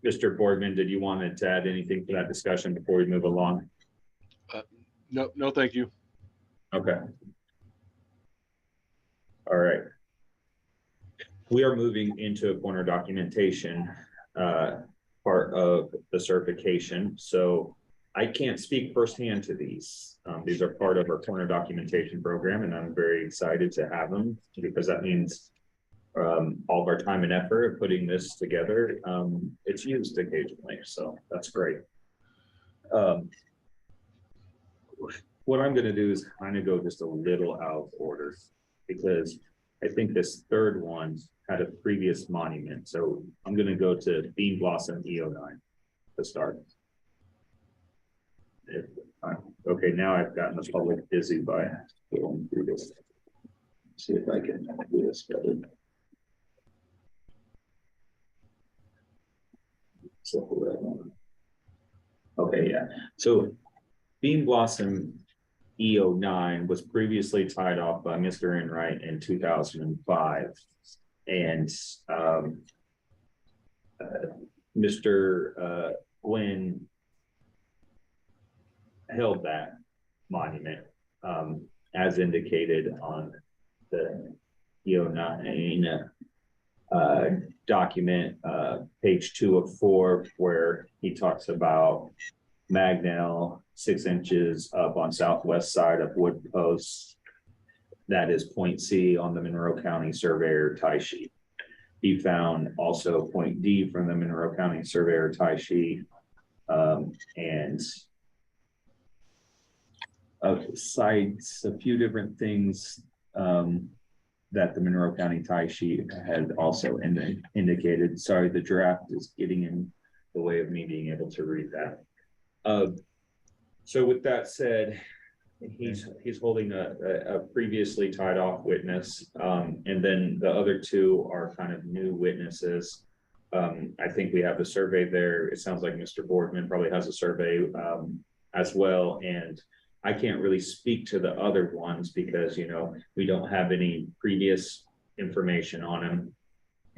Mr. Boardman, did you want to add anything to that discussion before we move along? No, thank you. Okay. All right. We are moving into a corner documentation part of the certification. So I can't speak firsthand to these. These are part of our corner documentation program, and I'm very excited to have them because that means all of our time and effort putting this together, it's used occasionally. So that's great. What I'm going to do is kind of go just a little out of order because I think this third one had a previous monument. So I'm going to go to Bean Blossom E09 to start. Okay, now I've gotten the public busy by going through this. See if I can do this better. Okay, yeah. So Bean Blossom E09 was previously tied off by Mr. Enright in 2005. And Mr. Gwynn held that monument as indicated on the E09 document, page 2 of 4, where he talks about Magnell 6 inches up on southwest side of wood posts. That is point C on the Monroe County Surveyor tie sheet. He found also point D from the Monroe County Surveyor tie sheet, and cites a few different things that the Monroe County tie sheet had also indicated. Sorry, the draft is getting in the way of me being able to read that. So with that said, he's holding a previously tied off witness, and then the other 2 are kind of new witnesses. I think we have a survey there. It sounds like Mr. Boardman probably has a survey as well, and I can't really speak to the other ones because, you know, we don't have any previous information on them.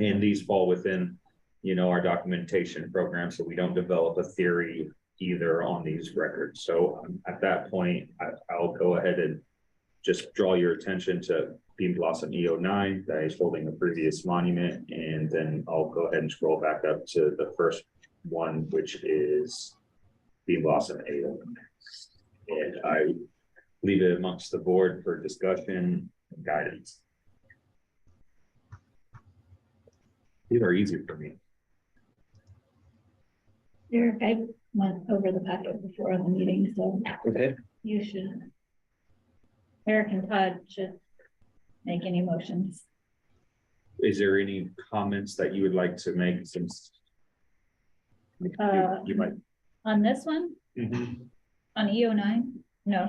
And these fall within, you know, our documentation program. So we don't develop a theory either on these records. So at that point, I'll go ahead and just draw your attention to Bean Blossom E09 that is holding a previous monument. And then I'll go ahead and scroll back up to the first one, which is Bean Blossom A09. And I leave it amongst the board for discussion and guidance. These are easy for me. Eric, I went over the packet before on the meeting, so Okay. you should. Eric and Todd should make any motions. Is there any comments that you would like to make since you might? On this one, Mhm. on E09, no.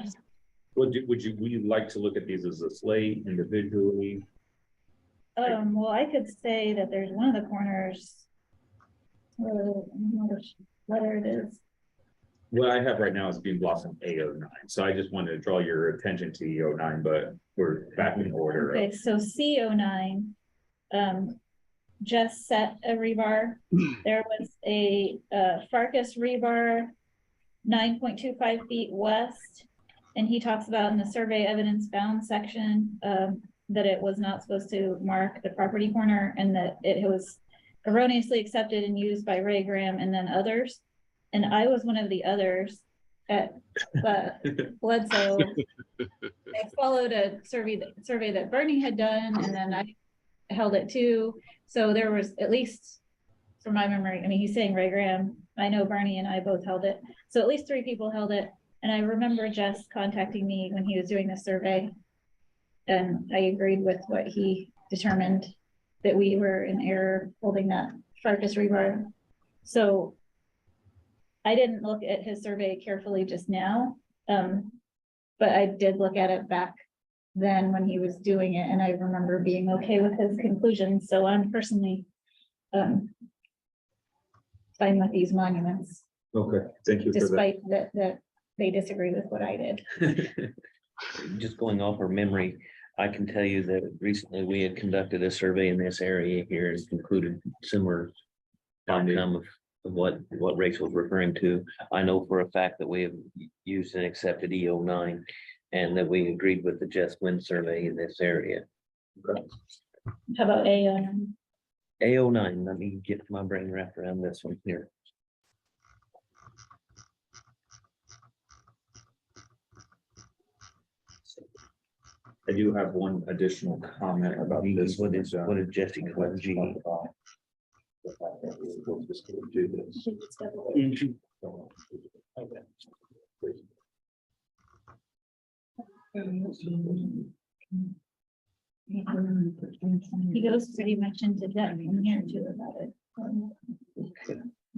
would you like to look at these as a slate individually? Well, I could say that there's one of the corners. I don't know which letter it is. What I have right now is being blossom A09, so I just wanted to draw your attention to E09, but we're back in order. Okay, so C09, just set a rebar. There was a, Farkas rebar, 9.25 feet west. And he talks about in the survey evidence bound section, that it was not supposed to mark the property corner and that it was erroneously accepted and used by Ray Graham and then others. And I was one of the others at Bledsoe. I followed a survey that Bernie had done, and then I held it too. So there was, at least from my memory, I mean, he's saying Ray Graham, I know Bernie and I both held it. So at least 3 people held it. And I remember Jess contacting me when he was doing the survey. And I agreed with what he determined, that we were in error holding that Farkas rebar. So I didn't look at his survey carefully just now, but I did look at it back then when he was doing it, and I remember being okay with his conclusions. So I'm personally fine with these monuments, Okay, thank you for that. despite that they disagree with what I did. Just going off our memory, I can tell you that recently we had conducted a survey in this area here and concluded similar outcome of what Rachel's referring to. I know for a fact that we have used and accepted E09 and that we agreed with the Jess Wind survey in this area. How about A09, let me get my brain wrapped around this one here. I do have one additional comment about this. What is Jesse called G? He goes pretty much into depth in here too about it.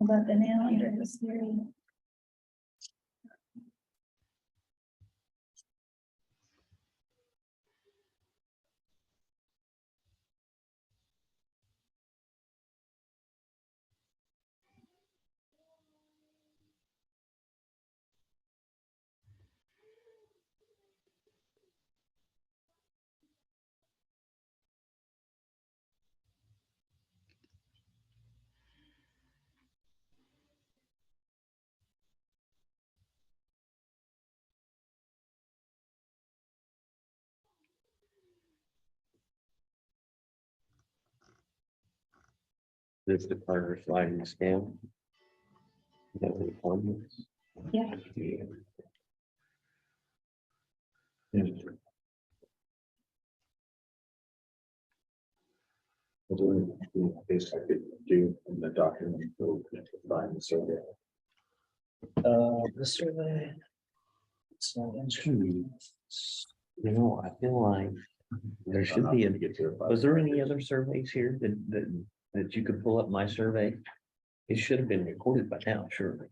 About the nail under his theory. This is the Carter sliding scale. Is that what it called? Yeah. This I could do in the document, so we can find the survey. The survey. It's not You know, I feel like there should be, was there any other surveys here that you could pull up my survey? It should have been recorded by now, surely.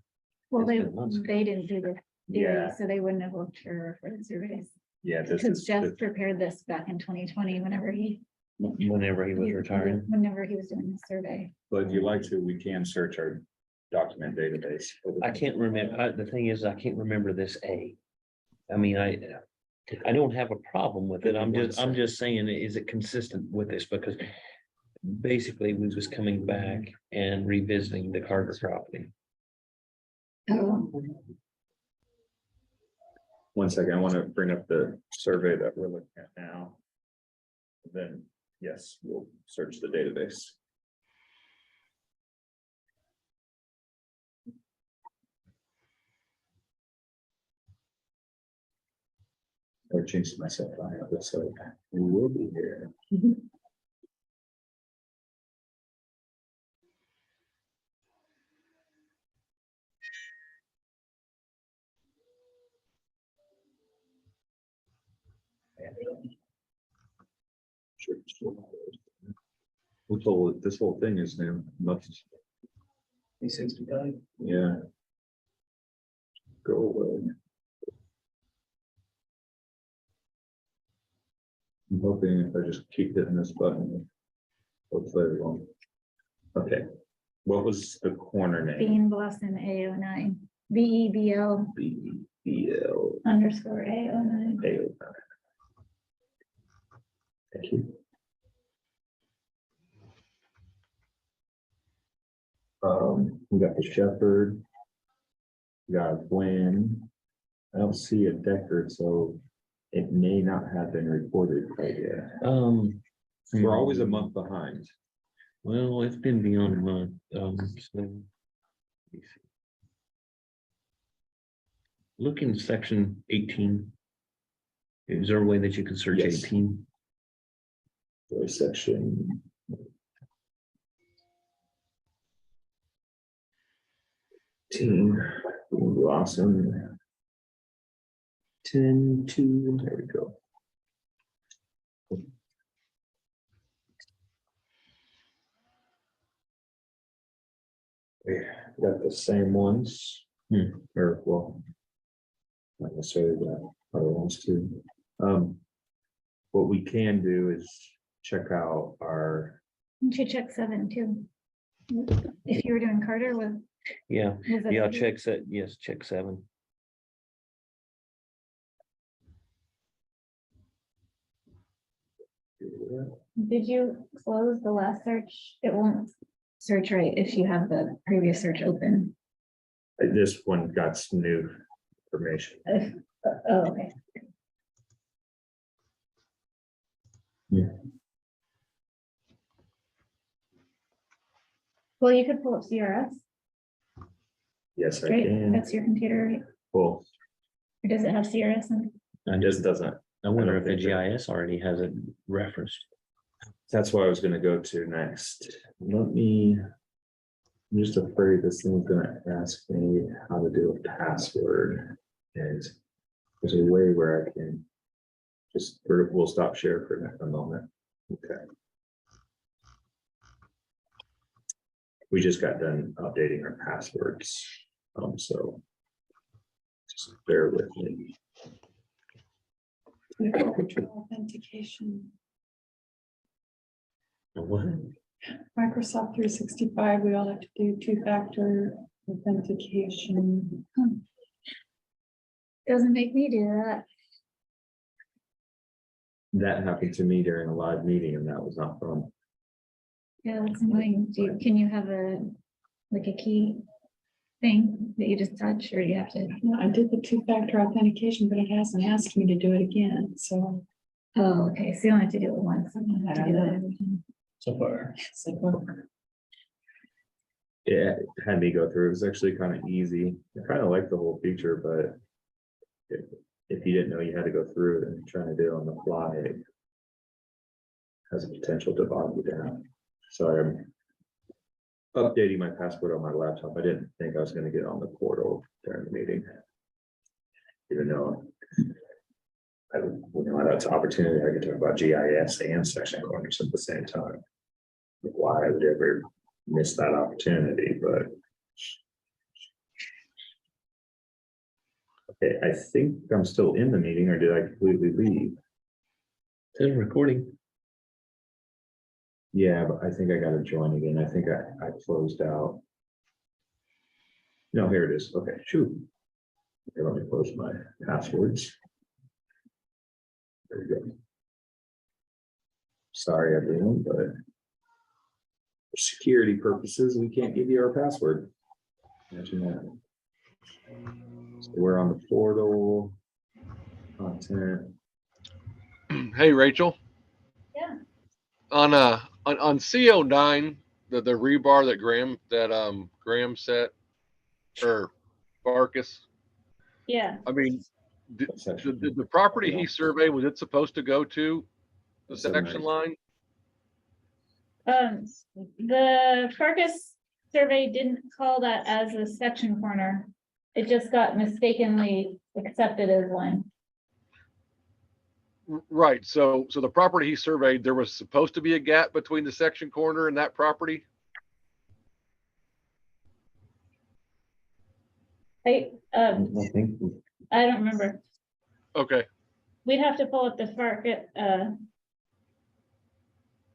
Well, It's they been months. didn't do the Yeah. theory, so they wouldn't have looked for the surveys. Yeah, this Because is, Jeff prepared this back in 2020, whenever he Whenever he was retiring. Whenever he was doing the survey. but if you like to, we can search our document database. I can't remember, the thing is, I can't remember this A. I mean, I don't have a problem with it. I'm just saying, is it consistent with this? Because basically we was coming back and revisiting the Carter property. Oh, One second, I want to bring up the survey that we're looking at now. Then, yes, we'll search the database. I changed myself, I have this, so we will be here. This whole thing is new, much, 65. yeah. Go away. I'm hoping if I just keep hitting this button, hopefully it won't. Okay, what was the corner name? Bean Blossom A09, BEBL BBL. underscore A09. Thank you. We got the Shepherd. We got a Gwen. I don't see a Deckard, so it may not have been reported quite yet. We're always a month behind. Well, it's been beyond a month, so. Let me see. Look in section 18. Is there a way that you can search Yes. 18? Section. Team Blossom. 10-2, there we go. We got the same ones. Or well, not necessarily the other ones too. What we can do is check out our, You should check 7 too. If you were doing Carter with. Yeah, was it- yeah, check set, yes, check 7. Did you close the last search? It won't search right if you have the previous search open. this one got some new information. Oh, okay. Yeah. Well, you could pull up CRS, Yes, I right? can. That's your computer, right? Well, Or does it have CRS in it? it just doesn't. I wonder don't if the think that- GIS already has it referenced. That's what I was gonna go to next. Let me. I'm just afraid this thing's gonna ask me how to do a password. And there's a way where I can. We'll stop share for a moment. Okay. We just got done updating our passwords. So. Just bear with me. Authentication. What? Microsoft 365, we all have to do two-factor authentication. Doesn't make me do that. That happened to me during a live meeting and that was not fun. Yeah, that's annoying. Can you have like a key thing that you just touch, or you have to? No, I did the two-factor authentication, but it hasn't asked me to do it again, so. Oh, okay, so you only have to do it once. You don't have to do it every time. So far. Yeah, it had me go through. It was actually kind of easy. I kind of like the whole feature, but if you didn't know you had to go through it and trying to do it on the fly, it has a potential to bog you down. So I'm updating my password on my laptop. I didn't think I was going to get on the portal during the meeting, even though that's an opportunity. I could talk about GIS and section corners at the same time. Why I would ever miss that opportunity, but okay, I think I'm still in the meeting, or did I completely leave? It's recording. Yeah, but I think I gotta join again. I think I closed out. No, here it is. Okay, shoot. Okay, let me close my passwords. There we go. Sorry, everyone, but for security purposes, we can't give you our password. Imagine that. So we're on the portal. Content. Hey, Rachel. Yeah. On CO9, the rebar that Graham set, or Barkus. Yeah, I mean, the property he surveyed, was it supposed to go to the section line? the Farkas survey didn't call that as a section corner. It just got mistakenly accepted as one. Right. So the property he surveyed, there was supposed to be a gap between the section corner and that property. I don't remember. Okay. We'd have to pull up the Farkas,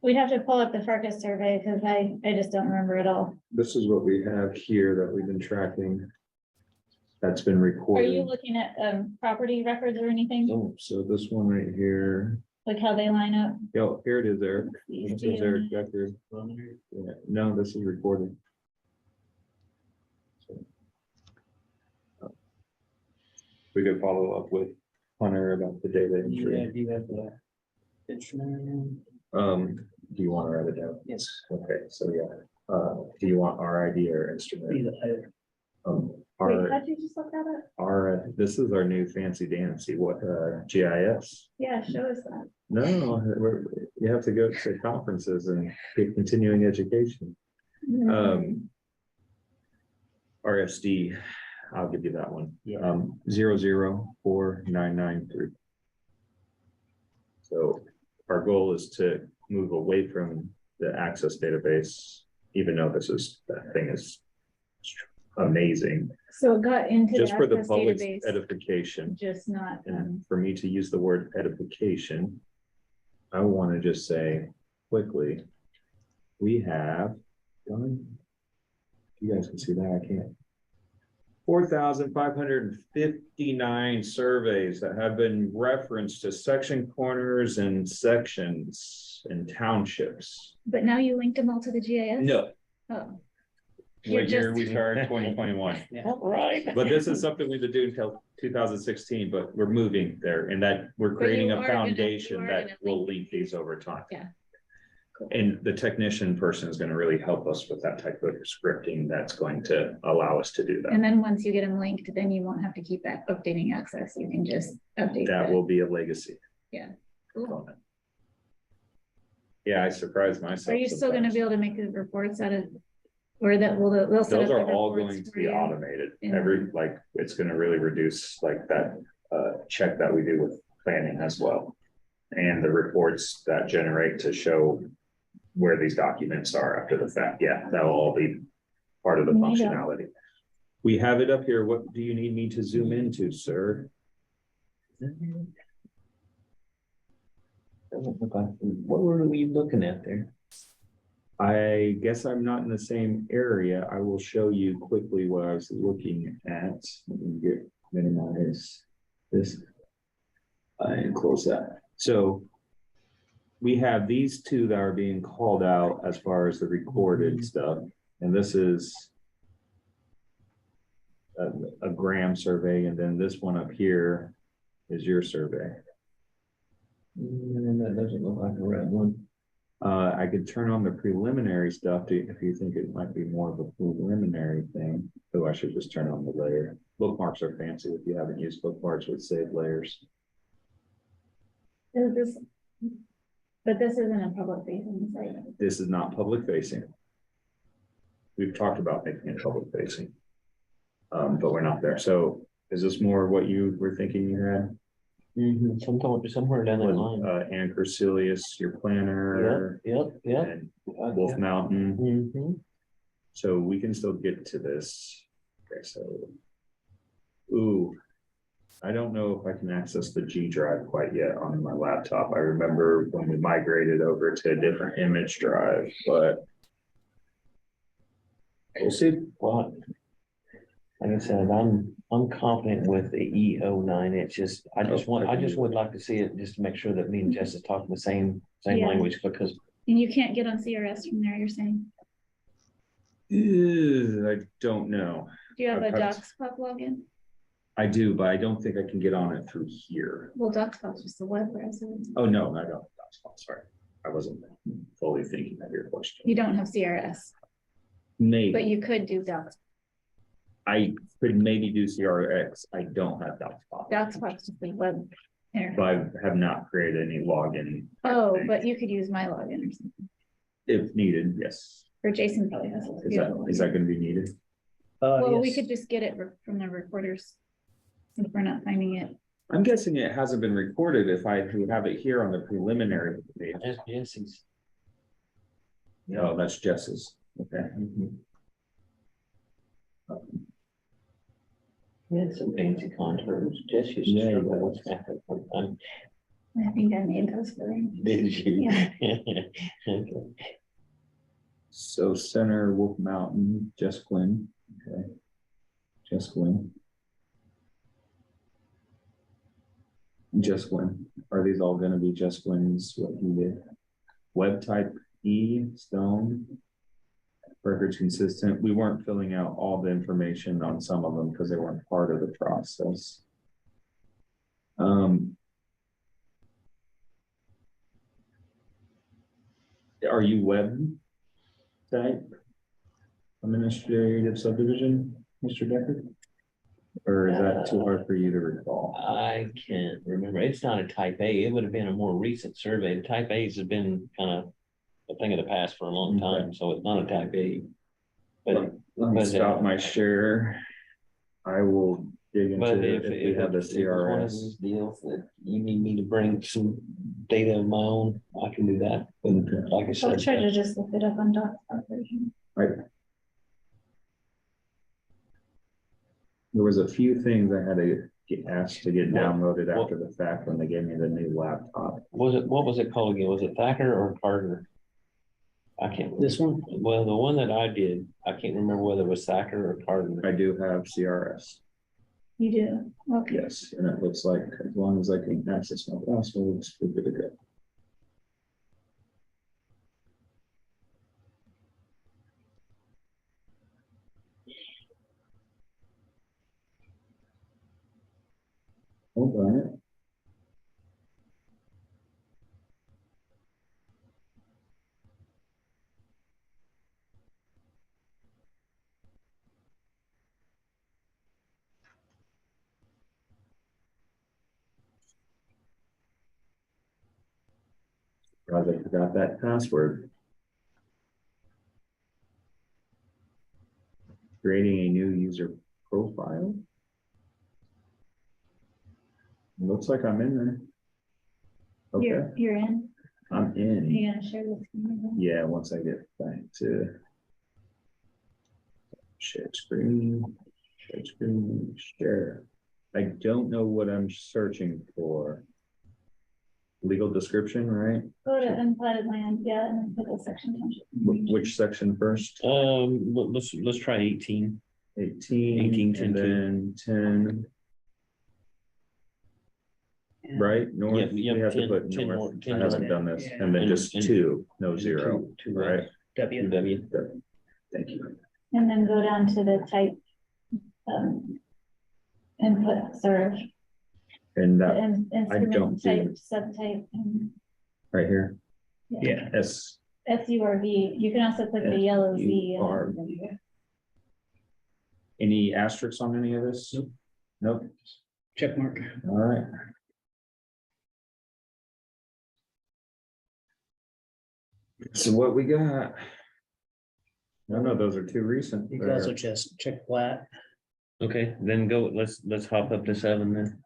We'd have to pull up the Farkas survey because I just don't remember it all. This is what we have here that we've been tracking. That's been Are you recorded. looking at property records or anything? Oh, so this one right here, Like how they line up? yo, here it is, Eric. These This is two. Eric Decker. Yeah, no, this is recorded. We could follow up with Hunter about the data entry. do you have the instrument? Do you want to write it down? Yes. Okay, so yeah, do you want RID or instrument? Wait, Our, how'd you just look that up? this is our new fancy dancy, what, GIS. Yeah, show us that. No, you have to go to conferences and get continuing education. RSD, I'll give you that one. Yeah. 004993. So our goal is to move away from the Access database, even though that thing is amazing, So it got into the just for the Access public's database, edification. just not, And for me to use the word edification, I want to just say quickly, we have done. You guys can see that, I can't. 4,559 surveys that have been referenced to section corners and sections and townships. but now you linked them all to the GIS? No, Oh. You're what year just- we started, 2021. All right. But this is something we've been doing until 2016, but we're moving there and that we're But creating you a are gonna- foundation you are that gonna will link link these over time. Yeah. Cool. And the technician person is going to really help us with that type of scripting that's going to allow us to do that. And then once you get them linked, then you won't have to keep updating Access. You can just update That that. will be a legacy. Cool. Yeah, I surprised myself. Are you still gonna sometimes. be able to make the reports out of, or that will, they'll set up Those the are all reports going to for be you? automated. in- It's going to really reduce like that check that we do with planning as well. And the reports that generate to show where these documents are after the fact. Yeah, that will all be part of the Neato. functionality. We have it up here. What do you need me to zoom into, sir? Doesn't look like, what were we looking at there? I guess I'm not in the same area. I will show you quickly what I was looking at. Let me get minimize this. And close that. So we have these two that are being called out as far as the recorded stuff. And this is a Graham survey. And then this one up here is your survey. That doesn't look like the right one. I could turn on the preliminary stuff if you think it might be more of a preliminary thing. Oh, I should just turn on the layer. Bookmarks are fancy if you haven't used bookmarks with saved layers. Is this, but this isn't a public facing site. This is not public facing. We've talked about making it public facing. But we're not there. So is this more what you were thinking you had? Somewhere down the With line. Ann Crecilius, your planner, Yep. and Wolf Mountain. Mhm. So we can still get to this. Okay, so. Ooh, I don't know if I can access the G drive quite yet on my laptop. I remember when we migrated over to a different image drive, but. We'll see. Well, like I said, I'm confident with the E09. It's just, I just would like to see it just to make sure that me and Jess is talking the same Yeah. language, because And you can't get on CRS from there, you're saying? I don't know. Do you have a I've had- DocsPop login? I do, but I don't think I can get on it through here. Well, DocsPop's just the web browser. Oh, no, I don't. Sorry. I wasn't fully thinking of your question. You don't have CRS, but Maybe. you could do Docs. I could maybe do CRX. I don't have DocsPop. DocsPop's just the web interface. But I have not created any login. Oh, but you could use my login or something, If needed, yes. or Jason probably has. it. Is that gonna be needed? Well, we Yes. could just get it from the recorders. If we're not finding it. I'm guessing it hasn't been recorded if I have it here on the preliminary page. that's Jesse's. Oh, that's Jess's. Okay. He had some fancy contours. Jess used to Yeah, he struggle does. with that. I think I made those for them. Did you? Yeah. Okay. So Center, Wolf Mountain, Jess Quinn, okay. Jess Quinn. Jess Quinn, are these all gonna be Jess Quinn's, what he did? Web type E, stone. Records consistent, we weren't filling out all the information on some of them because they weren't part of the process. Are you web type administrative subdivision, Mr. Decker? Or is that too hard for you to recall? I can't remember. It's not a type A. It would have been a more recent survey. The type A's have been kind of a thing of the past for a long time, so it's not a type A. But Let me but, stop my share. I will dig but into if it if we have the if it's one of CRS. these deals that you need me to bring some data of my own, I can do that. But like I I'll said, try to just look it up on DocSpot version. Right. There was a few things I had to get asked to get downloaded after the fact when they gave me the new laptop. what was it called again? Was it Thacker or Carter? I can't remember. This one, Well, the one that I did, I can't remember whether it was Thacker or Carter. I do have CRS, You do, okay. yes, and it looks like as long as I can access my passwords, we're good to go. Hold on it. Surprised I forgot that password. Creating a new user profile. Looks like I'm in there. Okay, You're in, I'm in. you gonna share this? Yeah, once I get back to share screen, share. I don't know what I'm searching for. Legal description, right? Go to unplatted land, yeah, and then put the section. Which section first? Let's try 18. 18, 18, and then 10, right? North, Yep, yep, we have to 10 put 10 north. more, 10 I haven't north. done this, Yeah. and then just And- 2, no 0, Two, right? W. W. Thank you. And then go down to the type. And put serve, And the that instrument don't type, do- subtype, and right here, Yeah. S. SURV. You can also click the yellow Z. SUR. Any asterisks on any of this? Nope. Check mark. All right. So what we got? No, those are too recent. You can also just check plat, Okay, then go, let's hop up to 7 then.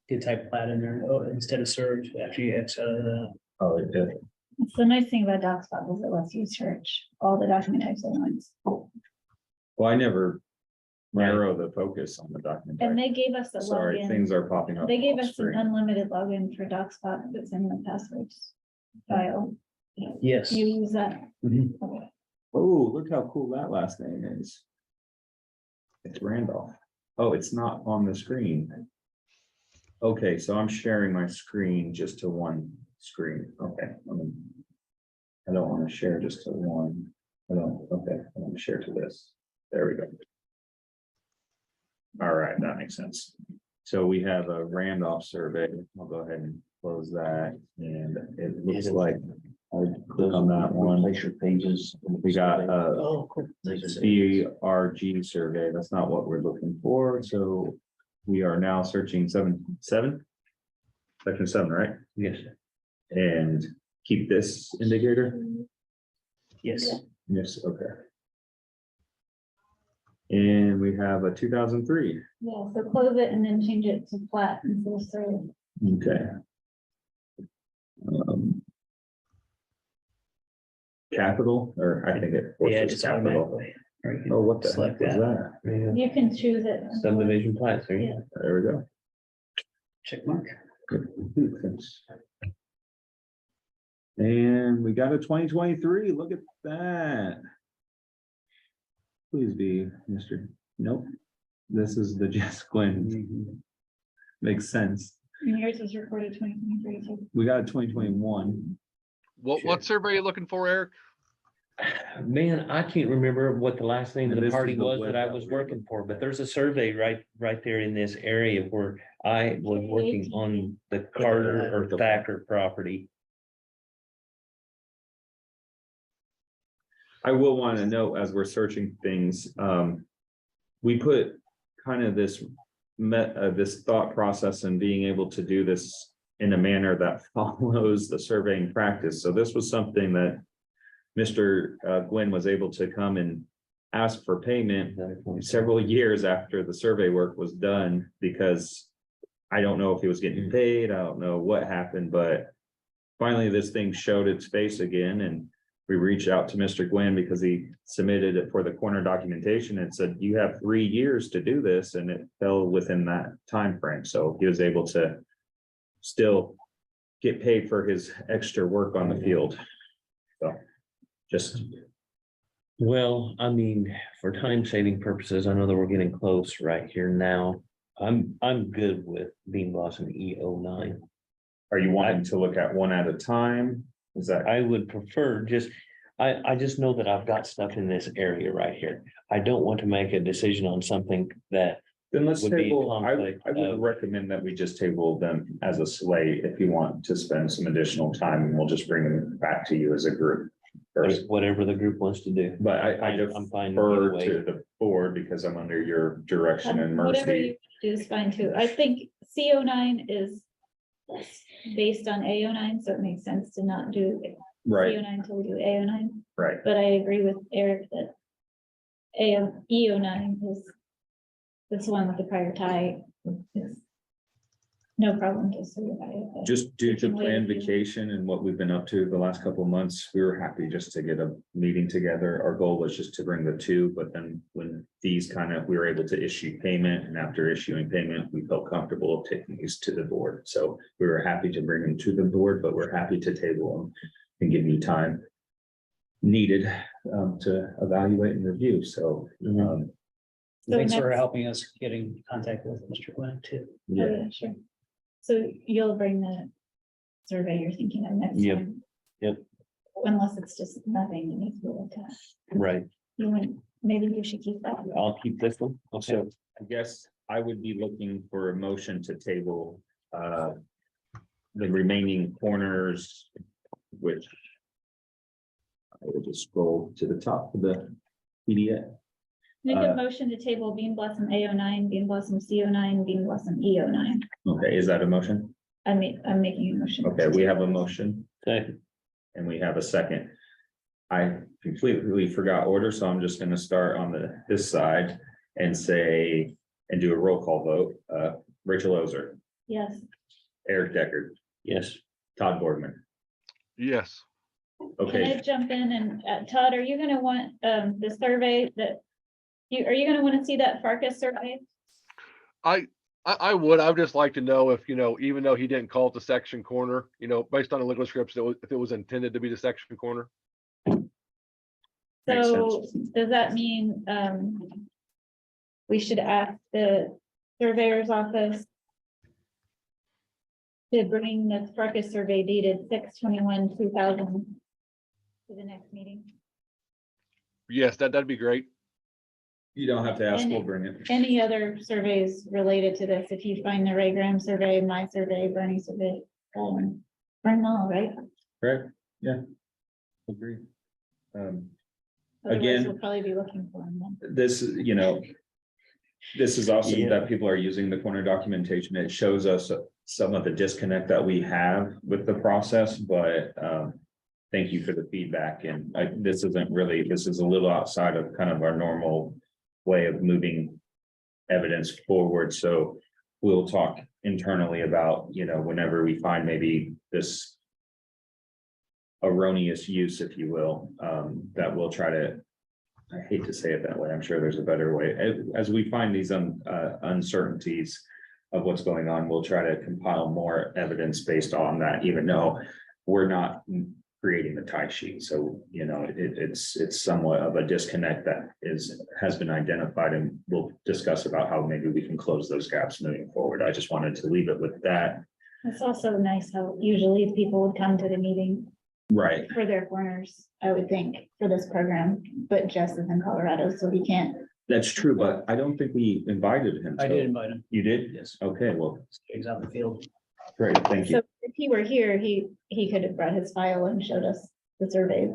you type plat in there, oh, instead of surge, after you X out of that. Oh, it did. It's the nice thing about DocSpot is it lets you search all the document types at once. Well, I never Right. narrow the focus on the document. And type. they gave us the Sorry, login. things are popping up. They gave off us an screen. unlimited login for DocSpot that's in the passwords file. Yes. You use that. Mhm. Okay. Oh, look how cool that last name is. It's Randolph. Oh, it's not on the screen. Okay, so I'm sharing my screen just to one screen. Okay. I don't want to share just to one. Okay, I want to share to this. There we go. All right, that makes sense. So we have a Randolph survey. I'll go ahead and close that, and it looks like I click on that one. Replace your pages. We got Oh, cool. BRG survey. That's not what we're looking for, so we are now searching section 7, right? Yes. And keep this indicator. Yes. Yes, okay. And we have a 2003. Yeah, so close it and then change it to flat instead of serve. Okay. Capital, or I think it. Yeah, forces just capital. automatically. Or you can Oh, what the heck select was that. that? You can choose it. Subdivision plats, right? Yeah. There we go. Check mark. Good. And we got a 2023, look at that. Please be, Mr. Nope. This is the Jess Quinn. Makes sense. And yours was recorded 2023, so We got a 2021. What survey are you looking for, Eric? Man, I can't remember what the last name of And the this party is the was web that I that was we were working for, but there's a survey right there in this area where I was working on the Carter or Thacker property. I will want to note as we're searching things, we put kind of this this thought process and being able to do this in a manner that follows the surveying practice. So this was something that Mr. Gwynn was able to come and ask for payment several years after the survey work was done, because I don't know if he was getting paid. I don't know what happened, but finally this thing showed its face again, and we reached out to Mr. Gwynn because he submitted it for the corner documentation and said, you have 3 years to do this, and it fell within that time frame. So he was able to still get paid for his extra work on the field. So just, Well, I mean, for time saving purposes, I know that we're getting close right here now. I'm good with Bean Blossom E09. are you wanting to look at one at a time? Is that, I would prefer just, I just know that I've got stuff in this area right here. I don't want to make a decision on something that, then let's would be table, I conflict would of- recommend that we just table them as a slate if you want to spend some additional time, and we'll just bring them back to you as a group first. whatever the group wants to do. But I I'm fine either defer way. to the board because I'm under your direction and whatever you mercy. do is fine too. I think CO9 is based on AO9, so it makes sense to not do Right, CO9 until we do AO9. right. But I agree with Eric that EO9 is this one with the prior tie is no problem to certify it. but Just due to can wait planned a few- vacation and what we've been up to the last couple of months, we were happy just to get a meeting together. Our goal was just to bring the two, but then when these we were able to issue payment, and after issuing payment, we felt comfortable taking these to the board. So we were happy to bring them to the board, but we're happy to table them and give you time needed to evaluate and review. So So Thanks for next- helping us getting in contact with Mr. Glenn too. Oh, yeah, yeah, sure. So you'll bring the survey you're thinking of next Yep, time? yep. Unless it's just nothing that needs to be looked at. Right. You want, maybe you should keep that. I'll keep this one. Okay. so I guess I would be looking for a motion to table the remaining corners, which I will just scroll to the top of the PDF. Make a Uh, motion to table Bean Blossom AO9, Bean Blossom CO9, Bean Blossom EO9. Okay, is that a motion? I'm making a motion. Okay, we have a motion Second. and we have a second. I completely forgot order, so I'm just gonna start on this side and say, and do a roll call vote. Rachel Ozer, Yes, Eric Deckard, Yes. Todd Boardman. Yes. can Okay, I jump in and, Todd, are you gonna want, the survey that? Are you gonna wanna see that Farkas survey? I would just like to know if, even though he didn't call it the section corner, based on the legal scripts, if it was intended to be the section corner. Makes So does that mean, we should ask the surveyor's office to bring the Farkas survey dated 6/21/2000 to the next meeting? Yes, that'd be great. you don't have to ask, we'll bring it. Any other surveys related to this? If you find the Ray Graham survey, my survey, Bernie survey, bring them all, right? Correct, yeah. Agree. Otherwise, Again- we'll probably be looking for them then. This, this is awesome Yeah. that people are using the corner documentation. It shows us some of the disconnect that we have with the process, but thank you for the feedback. And this isn't really, this is a little outside of kind of our normal way of moving evidence forward. So we'll talk internally about, whenever we find maybe this erroneous use, if you will, that we'll try to, I hate to say it that way, I'm sure there's a better way. As we find these uncertainties of what's going on, we'll try to compile more evidence based on that, even though we're not tie sheet. So, you know, it's somewhat of a disconnect that has been identified, and we'll discuss about how maybe we can close those gaps moving forward. I just wanted to leave it with that. It's also nice how usually people would come to the meeting Right. for their corners, I would think, for this program, but Jess is in Colorado, so he can't. That's true, but I don't think we invited him. I so- did invite him. You did? Yes. Okay, well, He's out in the field. great, thank you. So if he were here, he could have brought his file and showed us the surveys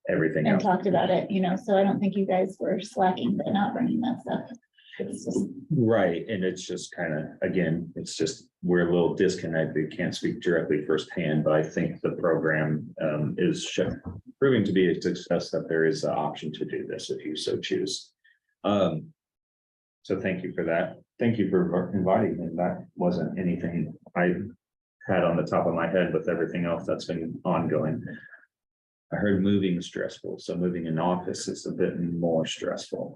Everything and else. talked about it, you know, so I don't think you guys were slacking by not bringing that stuff. It's just, Right, and it's just kind of, again, it's just, we're a little disconnected, can't speak directly firsthand, but I think the program is proving to be a success, that there is an option to do this if you so choose. So thank you for that. Thank you for inviting me. That wasn't anything I had on the top of my head with everything else that's been ongoing. I heard moving is stressful, so moving an office is a bit more stressful.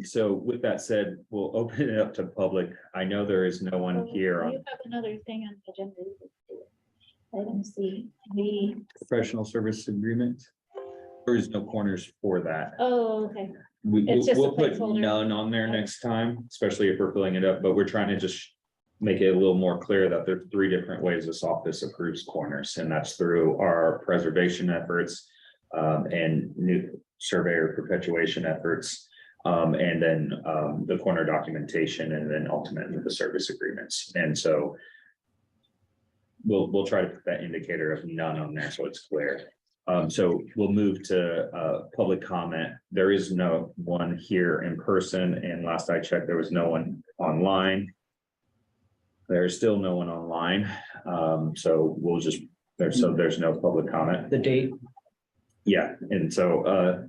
So with that said, we'll open it up to public. I know there is no one here you on have another thing on the agenda. Item C, the, professional service agreement. There is no corners for that. oh, okay, We, It's just a we'll put placeholder. none on there next time, especially if we're filling it up, but we're trying to just make it a little more clear that there's 3 different ways this office approves corners, and that's through our preservation efforts, and new surveyor perpetuation efforts, and then, the corner documentation, and then ultimately the service agreements. And so we'll try to put that indicator of none on there so it's clear. So we'll move to public comment. There is no one here in person, and last I checked, there was no one online. There's still no one online, so we'll just, there's no public comment. The date, Yeah, and so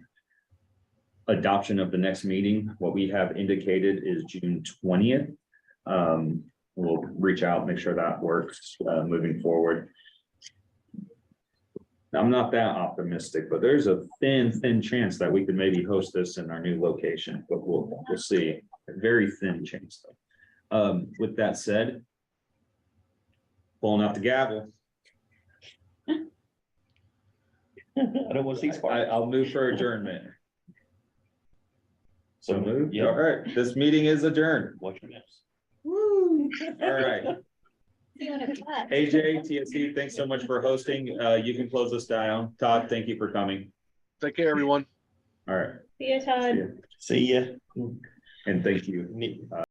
adoption of the next meeting, what we have indicated is June 20th. We'll reach out, make sure that works moving forward. I'm not that optimistic, but there's a thin chance that we could maybe host this in our new location, but we'll see. A very thin chance though. With that said, pulling out the gavel, I don't want to see sparks. I'll move for adjournment. So moved. Yeah. All right, this meeting is adjourned. What's your next? All right. see you in a class. AJ, TSC, thanks so much for hosting. You can close this down. Todd, thank you for coming. Take care, everyone. All right. See you, Todd. See ya. See ya. And thank you.